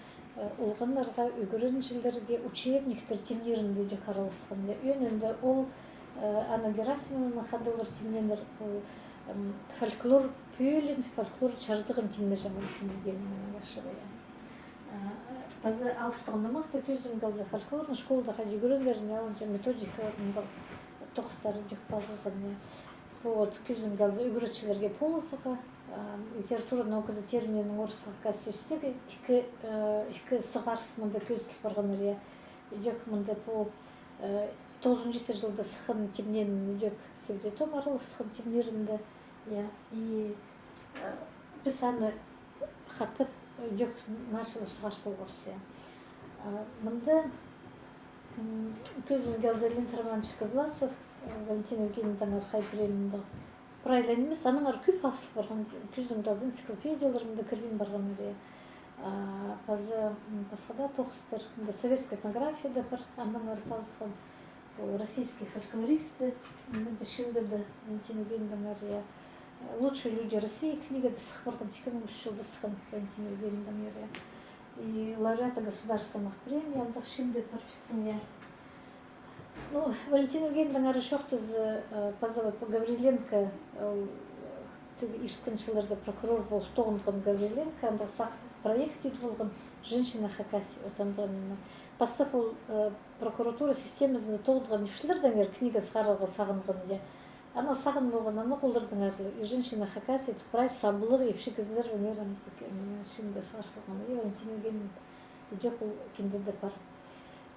олғанларға, үгірін жылдерге учебниктер темнерінде үйдек аралысқан. Үйінінде ол Анна Герасимовна қандай олар темнендер фольклор пөлін, фольклор чардығын тимне жаңыл тимнегеннен ашырая. Базы алфтығында мықты көздің қалза фольклорны школда хади көрелеріне алынша методика тоқыстары жүк базылғын. Вот көздің қалза үгіретшілерге полысыға, литература наукасы терминінің орысыға сөстегі екі сығарыс мұнда көзіліп барған әрия. Жүк мұнда по 97 жылда сықын тимнен жүк севдетом арылы сықын тимнерінде. И біз аны қатып жүк нашылып сығарсыл көрсе. Мұнда көздің қалза Линтерманчик Козласов, Валентин Евгеньевнаның архайбіремінде правильно емес, аның ар көп асыл барған, көздің қалза энциклопедияларында кірбен барған әрі. Басқада тоқыстыр, советская этнографияда бар, аның ар базылған российские фольклористы, шындырды Валентин Евгеньевнаның әрі. Лучшие люди России книга до сих пор, жылда сықын Валентин Евгеньевнаның әрі. И лауреата государственных премий, андық шынды пропистың я. Ну, Валентин Евгеньевнаның әрі шоқтыз по Гавриленко, иркіншілерге прокурор болып тоғындығын Гавриленко, андық сақ проект дейді болған «Женщина Хакасия» отандығын. Бастап ол прокуратура системасында тоғындығын ешілердің әр книга сағарылға сағынғын де. Ана сағын болған, ана қолдырдың әрлі. И «Женщина Хакасия» тұпырай сабылығы епші кізілер өнерім шынды сағарсылған. И Валентин Евгеньевна идек ол кендеді бар.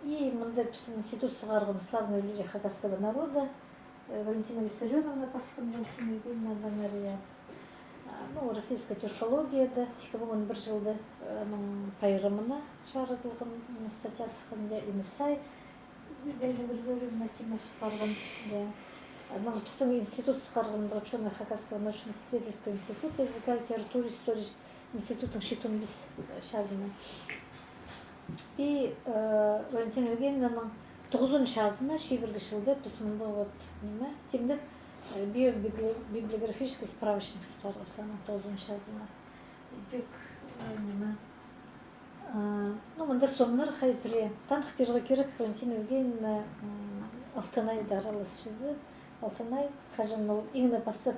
И мұнда институт сағарғын «Славные люди хакасского народа». Валентина Виссарионовна пасқын Валентин Евгеньевнадан әрі. Ну, российская тюркологияда 2001 жылда пайрымына жарытылған статья сықында Инесай Григорьевна Тимовскарған. Біздің институт сықарған ученый Хакасского научно-исследовательского института языка, литературы, истории институтың шетун біз шазына. И Валентина Евгеньевнаның 9 шазына шебіргі жылда біз мұнда темдік библиографический справочник сықарғы сана 9 шазына. Ну, мұнда сомнар хайпіре. Танқытерға керек Валентина Евгеньевна Алтынай даралыс шызы. Алтынай қажын еңді бастап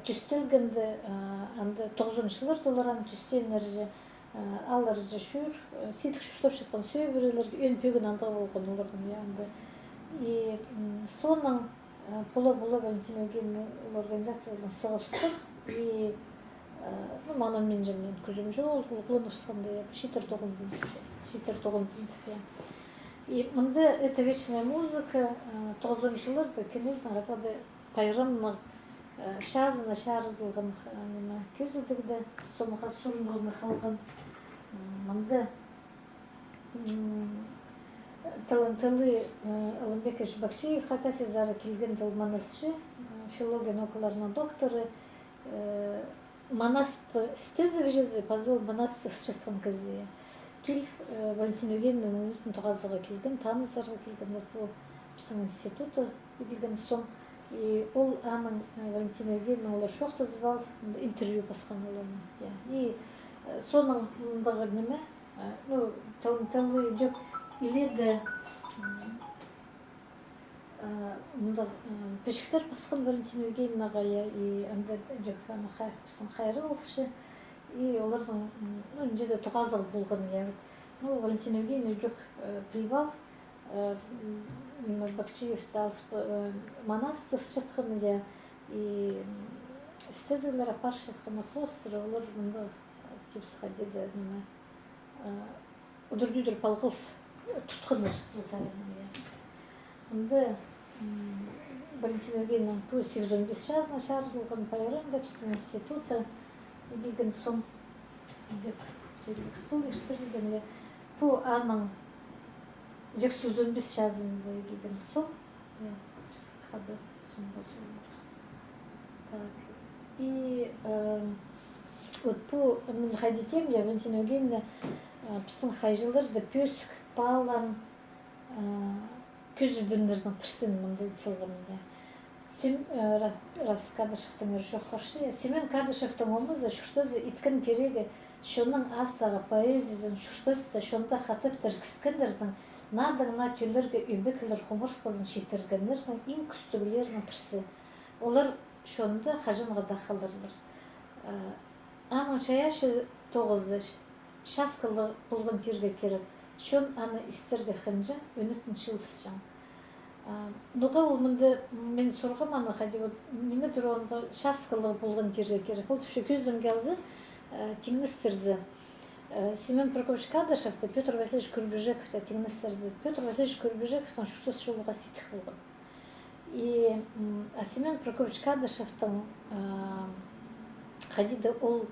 түстелгенді 9 жылар доларан түстелін әрі алар же шүр, сетік шүртіп шытқан сөй бірелерге өн пөгін анда болған олардың яғында. И соның бұла Валентина Евгеньевна ол организацияларын сығып и маңын мен жемнен күзім жол, ұлғылынып сықынды, шитер тоғын зінтіп. И мұнда это вечная музыка, 9 жылырды, кенелдің арапады пайрымның шазына шарыдылған көзідігді, сомыға сұрынғылны қалған. Мұнда талантылы Алымбекович Бакшиев Хакасия зары келген дыл манасшы, филология наукаларының докторы, манасты стезік жезі, пазыл манасты сшытқан кезі. Кел Валентин Евгеньевнаның үтін тұғазыға келген, танызарға келген, бұл біздің институты еділген соң. И ол аның Валентина Евгеньевна олар шоқты звал, интервью басқан оларның. И соның мұндағы неме, талантылы деп иледі пешіктер басқан Валентина Евгеньевнаға, и анда жүкфаны қайры олшы. И олардың önce тұғазығы болған. Валентина Евгеньевна жүк привал, Бакчиевті манасты шытқын, и стезілер апар шытқыны қостыры, олар мұнда тепсіға деді ұдыр-дүдір палғылс тұтқыныр. Мұнда Валентина Евгеньевна 815 жазына шарылған пайырын көпсінің институты еділген сон деп стол ештірілген. Бұл аның 915 жазында еділген сон. Қады сонға сонымыз. И вот бұл мен қайдетем, Валентина Евгеньевна біздің қайжылырды пөсік, балан, көз үдімдердің пірсін мұндай цылғымында. Раз Кадышевтың өрші оқаршы, Семен Кадышевтың омызы шүртізі иткін керегі, шоның астағы поэзиясын шүртізді шонда қатып тіркіскендердің, надың-на төлерге үмбекілер құмырт қызын шетіргендердің ең күстігілерінің пірсі. Олар şonda hajınğa da kalırlar. Anın şayaşı 9 şaskılı bulgun jirge kerek. Şon anı isterge hınca önütün çılsıcan. Nuga olmunda men sorgam anı hadi nimedir onda şaskılı bulgun jirge kerek. Ol tüşe küzdüm gelzi теңністерзі. Семен Прокофьевич Кадышевті, Петр Васильевич Курбежековті теңністерзі. Петр Васильевич Курбежековтың шуштос жолуға ситік болған. И Семен Прокофьевич Кадышевтың хадиді ол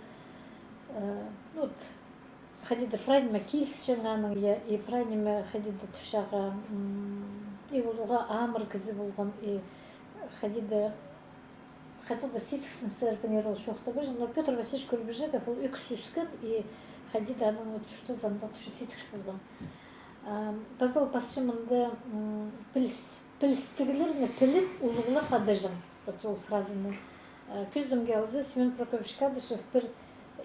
хадиді прайнима килс жаңаның и прайнима хадиді түшаға и олуға амыр кізі болған и хадиді хотя ситіксін сәрдің ерол шоқты бір, но Петр Васильевич Курбежеков ол үкіс үскен и хадиді аның түшті заңда түші ситікш болған. Базал пасшымынды пілістігілеріне піліп ұлығылы қадыжым. Ол фразыны. Күздім келзі Семен Прокофьевич Кадышев бір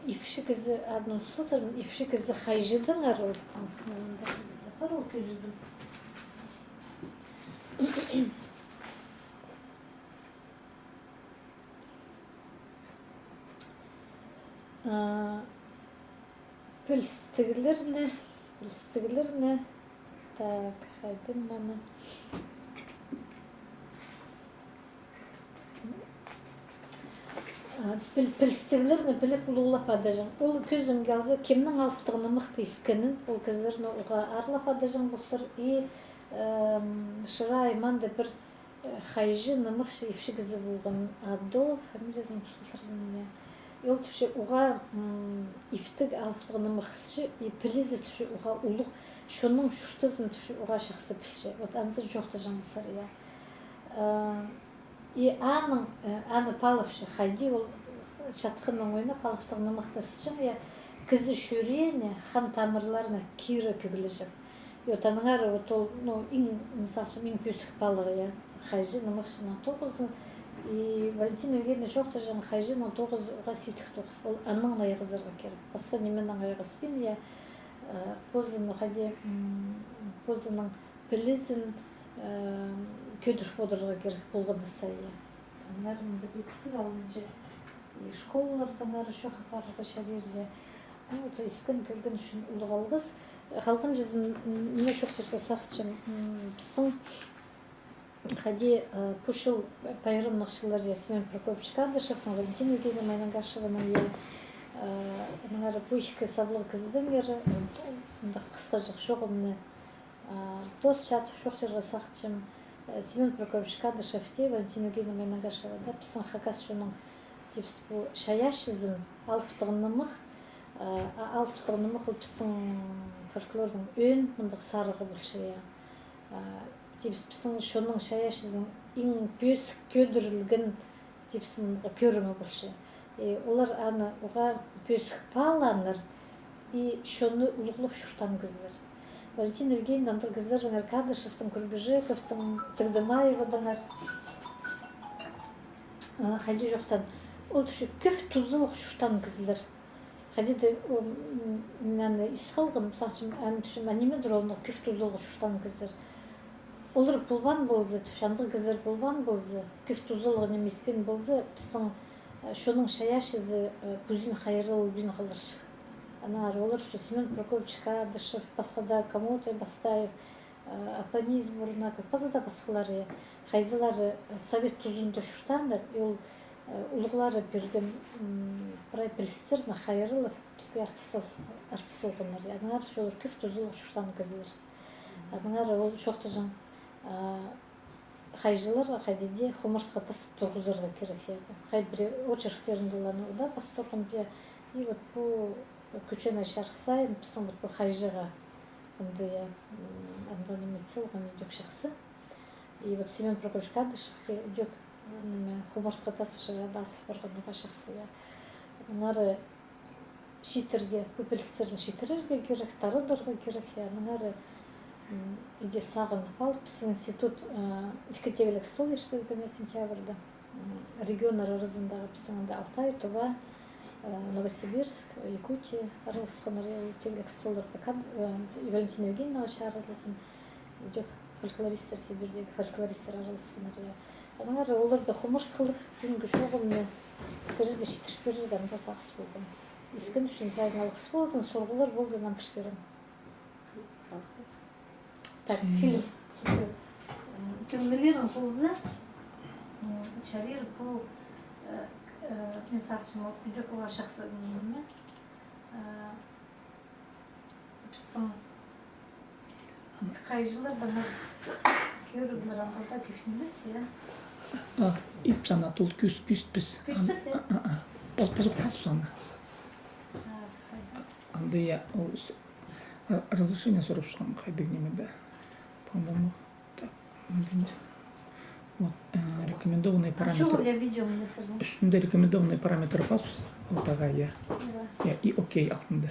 ипші кізі адның тұсылдырын, ипші кізі хайжыдың арыл. Бар ол күздім. Пілістігілеріне так, хайдым маны. Пілістігілеріне біліп ұлығылап адажын. Ол көздің келзі кемнің алыптығыны мұқты искенін, ол көздеріні ұға арлап адажын бұлсыр. И шыра айманды бір хайжы нымықшы епші кізі болған Абдолов, фамилиясын бұсылтырзын. Ол түші ұға ифтік алыптығыны мұқсышы, и пілізі түші ұға ұлық, шоның шүштізін түші ұға шықсы пілші. Вот анзыр жоқты жаңғылар, я. И аны палывшы хайди, ол шатқының ойына палыптығыны мұқтасышы, я кізі шөрене, хан тамырларына кирі күгілі жық. И вот аныңары, вот ол, мысалшым, ең пөсік палығы, я, хайжы нымықшына 9, и Валентина Евгеньевна жоқты жаң хайжының 9 ұға сетік 9. Ол анның айғызырға керек. Басқа немен айғызбен, я позының пілізін көдір фодырға керек болғаны сайы. Анарымды бекістік алынжы. Школалардан ары шоқы барығы шарерге. Искін көрген үшін ұлық алғыз. Қалғын жүзін не шоқтырға сақчым. Біздің Хади пушил пайрымных шылар Семен Прокофьевич Кадышевтың, Валентина Евгеньевна Майнангашеваның наңары пуйхкі саблы кыздың ері, қысқа жық шоғымны дос шат шоқтырға сақчым Семен Прокофьевич Кадышевте, Валентина Евгеньевна Майнангашева, біздің хакас шоның депс бұл шаяшызын алыптығынымық ол біздің фольклордың өн, мұндық сарығы бұлшыя. Депсің шоның шаяшызың ең бөсік көдірілген депсің көрімі бұлшы. Олар аны оға бөсік паланыр и шоны ұлықлық шұртан кіздер. Валентина Евгеньевна кіздер Кадышевтың, Курбежековтың, Тагдымаевадан қайды жоқтан. Ол түші көп тұзылық шұртан кіздер. Қайды исқалғым, сақшым, әні түшім, әнемедір олны көп тұзылық шұртан кіздер. Олар бұлбан болзы, түшанды кіздер бұлбан болзы, көп тұзылығы неметпен болзы, біздің шоның шаяшызы бүзін қайырыл бін қалыршық. Олар Семен Прокофьевич Кадышев, басқада Камотай, Бастаев, Апаниз Бурнаков, басқада басқалары, қайзылары совет тұзында шұртандар, ол ұлғылары берген білістеріні қайырылып, бізге артысылғындар. Олар көп тұзылық шұртан кіздер. Ол шоқты жан қайжыларға қайдеде құмыртқа тасып тұрғызырға керек. Қай бір очерктерінде оланы да басып тұрғын бе. И вот бұл күчен айшарқы сайын біздің бұл қайжыға андығын еметсілған едек шақсы. И вот Семен Прокофьевич Кадышев едек құмыртқа тасышыға басып тұрғанға шақсы. Мұнары шитерге, көпілістерін шитерерге керек, тарыдырға керек. Мұнары иде сағынып алып, біздің институт декатегілік стол ешкелгені сентябрьда. Регионар арызындағы біздің Алтай, Тува, Новосибирск, Якутия аралысқан тегілік столдарды Валентина Евгеньевна шарылығын, фольклористер Сибирдегі фольклористер аралысқан. Анар оларды хомырт кылып күнгү шогум менен силерге четирип берилген баса акыс болгон. Искен үчүн тайгалыкс болсын, соргулар болсын ан берем. Так, фильм. Кемнелерин болса, шарир бұл мен сақшым ол күдекова шақсы білмеймін. Біздің қай жылдардан көрігілер аңғызда күйшінмес, я?
Ip sana tol küs biz.
Küspes, ya?
Pas pas sana. Анда я разрешение сорап шығам қайда немеде. По-моему, так. Вот рекомендованные
Чего
параметры.
я видео не сажу?
Üstünde рекомендованные параметры пас. Вот ага я. Я и окей алтында.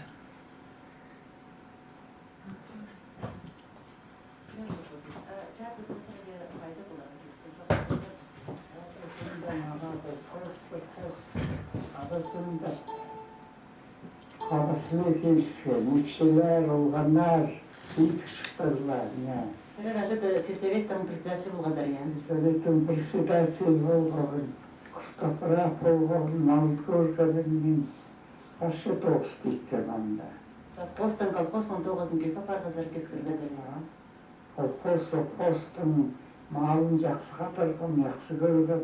Нükseler, olganlar, çıkıştırlar.
Herhalde de Sirtevet'ten председатель olgalar yani.
Söyledim, председатель olgan, Kustafraf olgan, Malkurga'nın başı dost gittim anda.
Posttan kolxozdan 9 köpe pargazar ketkirdiler.
Postun malın жақсы қатырғым, жақсы көргім.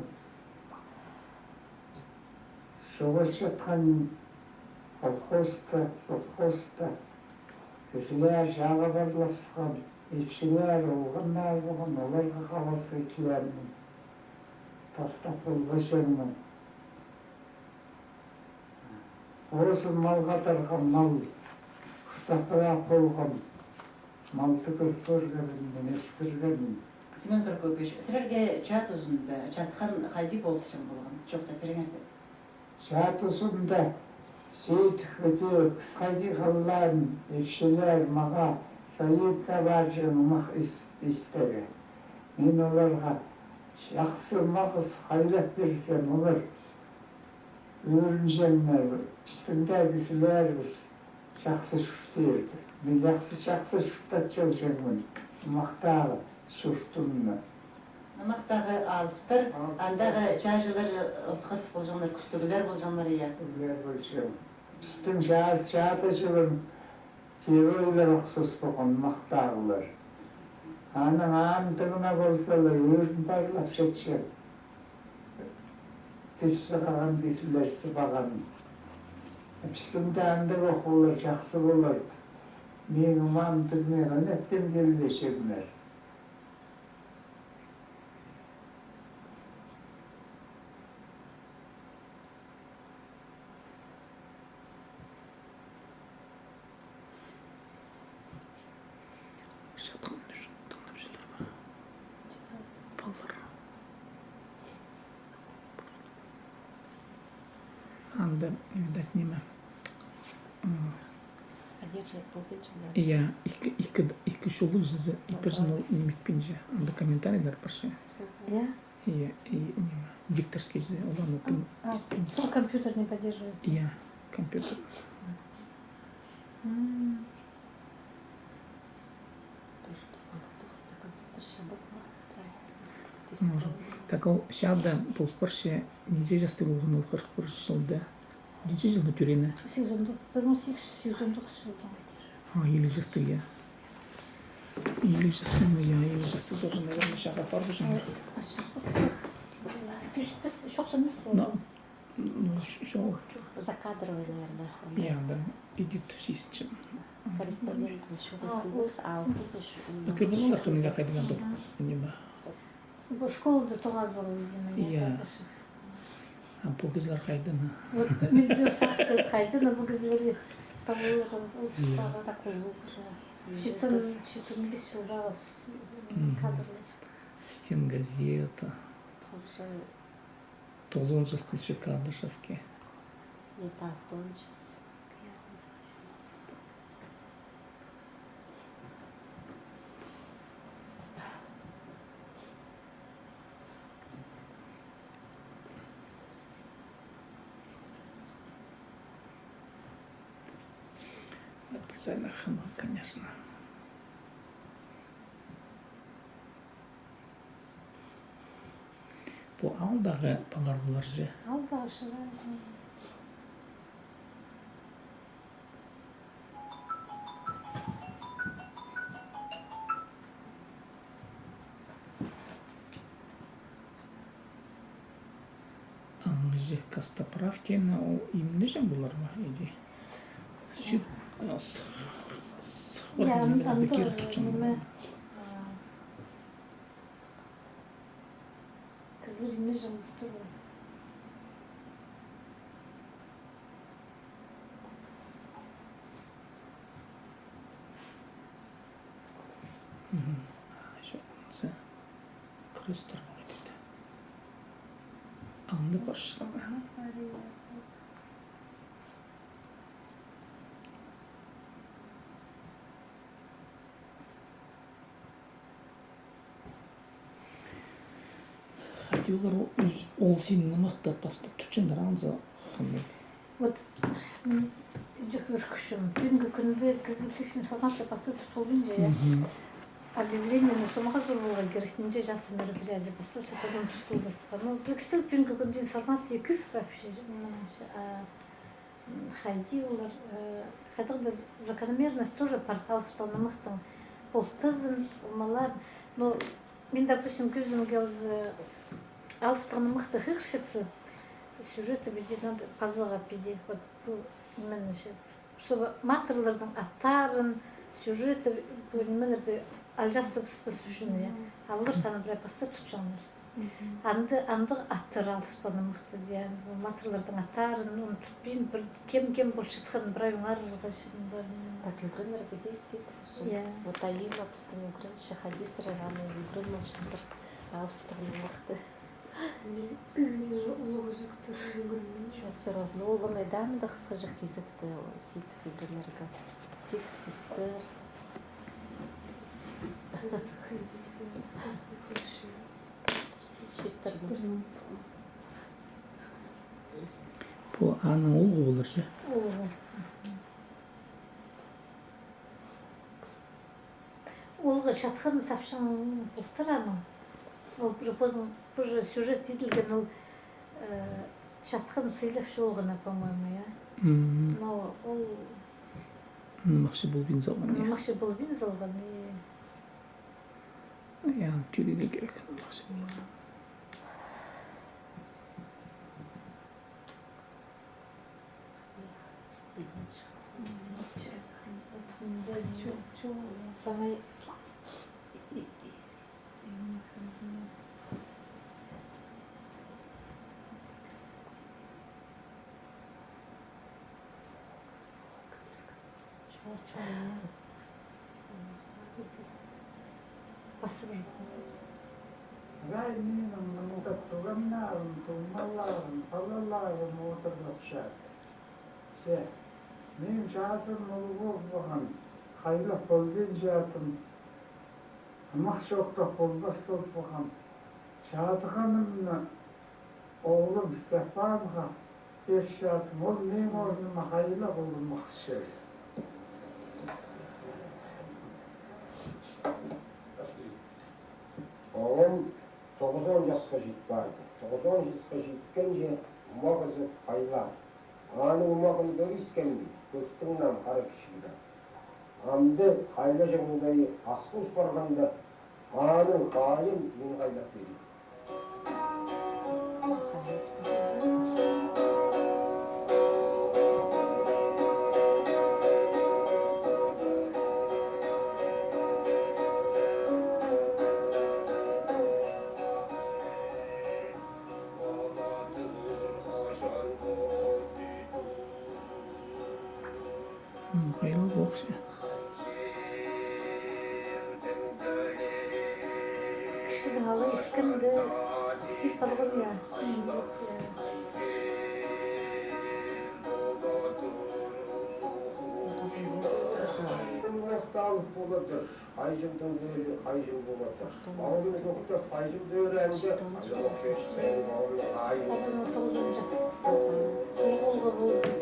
Соғыс жатқан колхозда, совхозда кісілер жағы барласқан, екшілер олғандар болған, оларға қаласы екілерінің тастап болғашыңның. Осы мал қатырған мал, құштапырақ болған, малды көргенін, ескіргенін.
Семен Прокопьевич, силерге чат uzunda, чатхан хайди болсышым болгон. Жокта береңерди.
Чат uzunda Сейтхвете қысқайды қалларын, екшілер маға Саидқа баржын ұмақ істері. Мен оларға жақсы мағыз қайлап берсем, олар өрінженлер, үстіңдер кісілер біз жақсы шүрттерді. Мен жақсы шүрттатчал жәңмін, ұмақтағы шүрттімні.
Намақтағы алыптыр, андағы чажылар, осқас болжанлар, күстігілер болжанлар ия.
Күстігілер болжан. Біздің жазы жылын геройлар ұқсас болған мақтағылар. Аның андығына болсалар, өрін барлап жетшен. Тесі қаған десілер сұбаған. Біздің де андық оқулар жақсы боларды. Менің андығына ғанеттен келдешегінер.
Анда, видать, неме.
Одержать полбечина.
Я iki şolu jizi, ипержino немекпен же. Анда комментарийлер баршы.
Я?
Я и неме. Дикторский же, оланы тым испин.
Кто компьютер не поддерживает?
Я компьютер.
Тоже писала, толстый компьютер шабакла.
Может. Так ол шада бұл баршы неде жасты болған ол 41 жылда. Неде жылда түрені?
1889 жылда.
Или жасты я. Или жасты мы я, или жасты тоже, наверное, шаға бар бұл жанр.
Шоқтан емес.
Ну, шоу.
Закадровый, наверное.
Я, да. Идит в систем.
Корреспондент шуғысыз, а ұқызыш...
Көрмелер күнге қайдыған бұл. Неме.
Бұл школада тоғазыл, видимо.
Я. А бұл қызлар қайдыны.
Вот медеу сақты қайдыны бұл қызлары. Табылырын.
Такой лук же.
Шетін 5 жылдағы кадрлар.
Стен газета.
Тоже
9 жасқылшы Кадышевке.
не тавтончес.
Специально хана, конечно. Бу алдағы балар булар же.
Алдағы шығар.
Аңжы Костоправкина ол именно же булар ма иди. Сүт
Я анда
тұрчан.
неме кызлар име жамып тұр.
Крыстар бар дейді. Аңды башқа ба? Хадиолар ол сені мақтап бастап түтчендер аңза қандай.
Вот үркішім. Бүгінгі күнде кізілік информация басып тұтылғын же. Объявление сумаға зор болған керектінже жасы мероприятие басылшы қолын тұтсылдысқа. Ну, кісілік бүгінгі күнде информация көп вообще. Хайди олар. Хотя закономерность тоже портал тұтанымықтың болтызын, олмалар. Но мен, допустим, көзім келзі алфтанымықты хықшыцы сюжеты беде надо пазыға беде. Вот бұл именно сейчас. Чтобы матерлардың аттарын, сюжеты, немелерді алжасты посвящены. Аллар таны бір апасты тұтчаныр. Анды аттыр алфтанымықты дейін. Матерлардың аттарын, оны тұтпейін. Кем бол шытқан бір айыңар ғашығында.
Так, югрын әргедей вот айым апыстың югрын шахадис рағаны югрын малшызыр алфтанымықты. Все равно олың айдам да қысқа жақ кезікті ситік югрынерға. Ситік сүстір.
Бу аның олғы болыр же.
Олғы шатқан сапшың бұлттыр аның. Ол бір сюжет етілген ол шатқан сыйлап шолғына, по-моему, я. Но ол...
Мақшы бұл бен залған, я.
Мақшы бұл бен залған,
Я түйдеге керек, мақшы бұл.
Самай... Basırım.
Rayının burada tuğanların, tuğmaların, talaların oturmuşlar. Benim şahsım olup bakın, hayırlı bolgun şahsım, mahşokta bolbas olup bakın, şahtıkanımla oğlum Stefan'a bir şahsım, ol benim oğluma hayırlı olmak şey.
Oğlum 9-10 yaşқа жетіп барды. 9-10 yaşқа жеткенше мағызы қайла. Аның мағын көріскенді, көстіңнен қара кішілді. Амды қайла жаңыдай асқыз барғанда, аның қайын мен қайлап берді.
Қайлы боқшы.
Кішкідің алы ескінді сипалғын я.
Алып болады, қай жылдың дөйі, қай жыл болады. Ауылы көкті қай жыл дөйі әнді,
Сабызын 9-10 жас. Олғы болсын.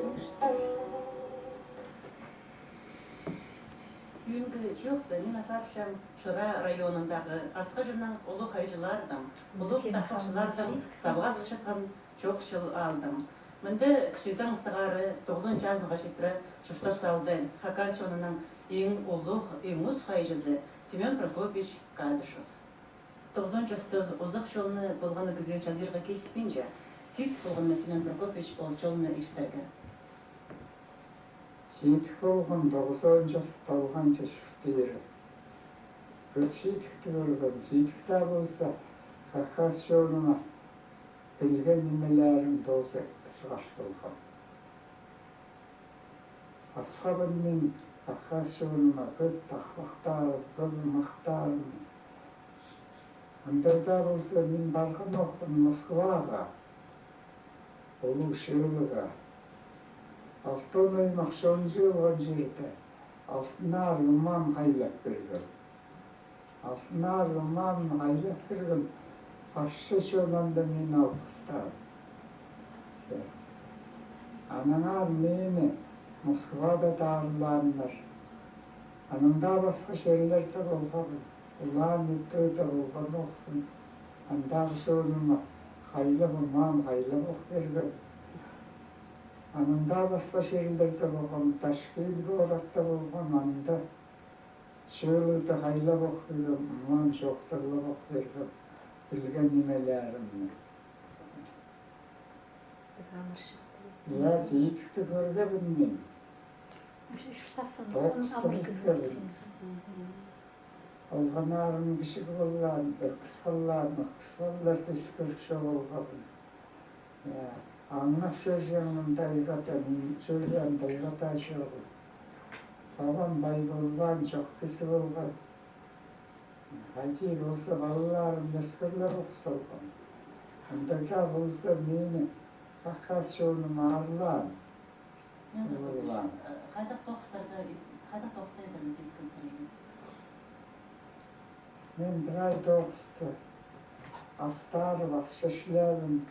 күйінгі жоқты. Мен апаршам Шыра районындағы Асқажынан ұлы хайжылардым. Ұлы тақшылардым. Сабға жатқан çok жыл алдым. Мында кішігдің сығары 9 жазмыға жетірі шұштар салды. Хакасионының ең ұлық, ең ұз хайжызы Семен Прокопич Кадышев. 9 жастық ұзақ жолыны болғаны күзге жазырға келіспейінже, сөйт болғанына Семен Прокопич ол жолыны іштіргі.
Сөйтіп болған 9 жастық болғанша шүштері. Көп сөйтікті көрген, сөйтікті болса, Хакас жолына білген немелерім досы ысығаш болған. Асқабынмен Хакас жолына көп тақпақтарым, көп мақтарым. Андырда болса мен барған оқын Москваға, Ұлы Шөліға. Алтын аймақ сонжы болған жерді алтынар ұман қайлап берген. Алтынар ұман қайлап берген Ашшы жолында мен алқыстар. Анаңар мені Москвада дағыларындар. Аныңда басқа жерлерді болған. Ulan müddete olgan olsun. Anдағы жолыма қайлы бұмам, қайлы бұқ берген. Аныңда басқа жерлерді болған, Ташкент оратта болған, аныңда жолыды қайлы бұқ берген, ұман жоқтырлы бұқ берген. Білген немелерімні. Я сейтікті көргенмін мен.
Шуштасын,
Olğanlarım kişi bollardı, kısqallardı, kısqallar kışkırkşa olğadı. Anlaq sözlerinin daygata, sözlerin daygata aşağı. Babam bay bolğan, çok kişi bolğan. Hacir olsa ballarım neskırlar oqsalğan. Ondaka bolsa meni Hakas yolum ağırlan.
Қайда тоқтайдыңыз дейді.
Men bir ay doğustu. Astarı var, şeşlerim.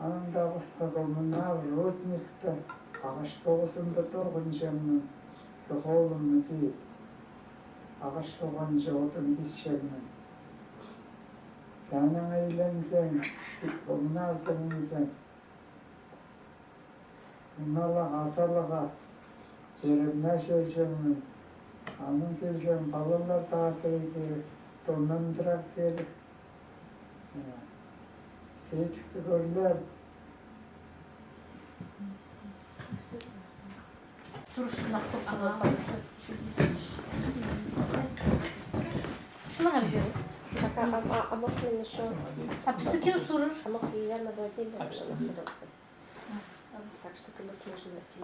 Anında başka komunlar, Rudnik'te, ağaç doğusunda doğuncamın, oğlumlu değil. Ağaç doğunca odun geçeceğimin. Senin eğlensen, komunlar dönünsen. Bunlarla hasalığa, yerimle söyleyeceğimin. Anın kelgen balalar tatil gerek, donlandırak gerek. Seyitlikti görürler.
Duruşsundak çok anlatmalısın. Şuna gel göreyim.
Амах мен еще.
Hapsi kim sorur?
Амах я на воде. Так что ты мы сможем найти.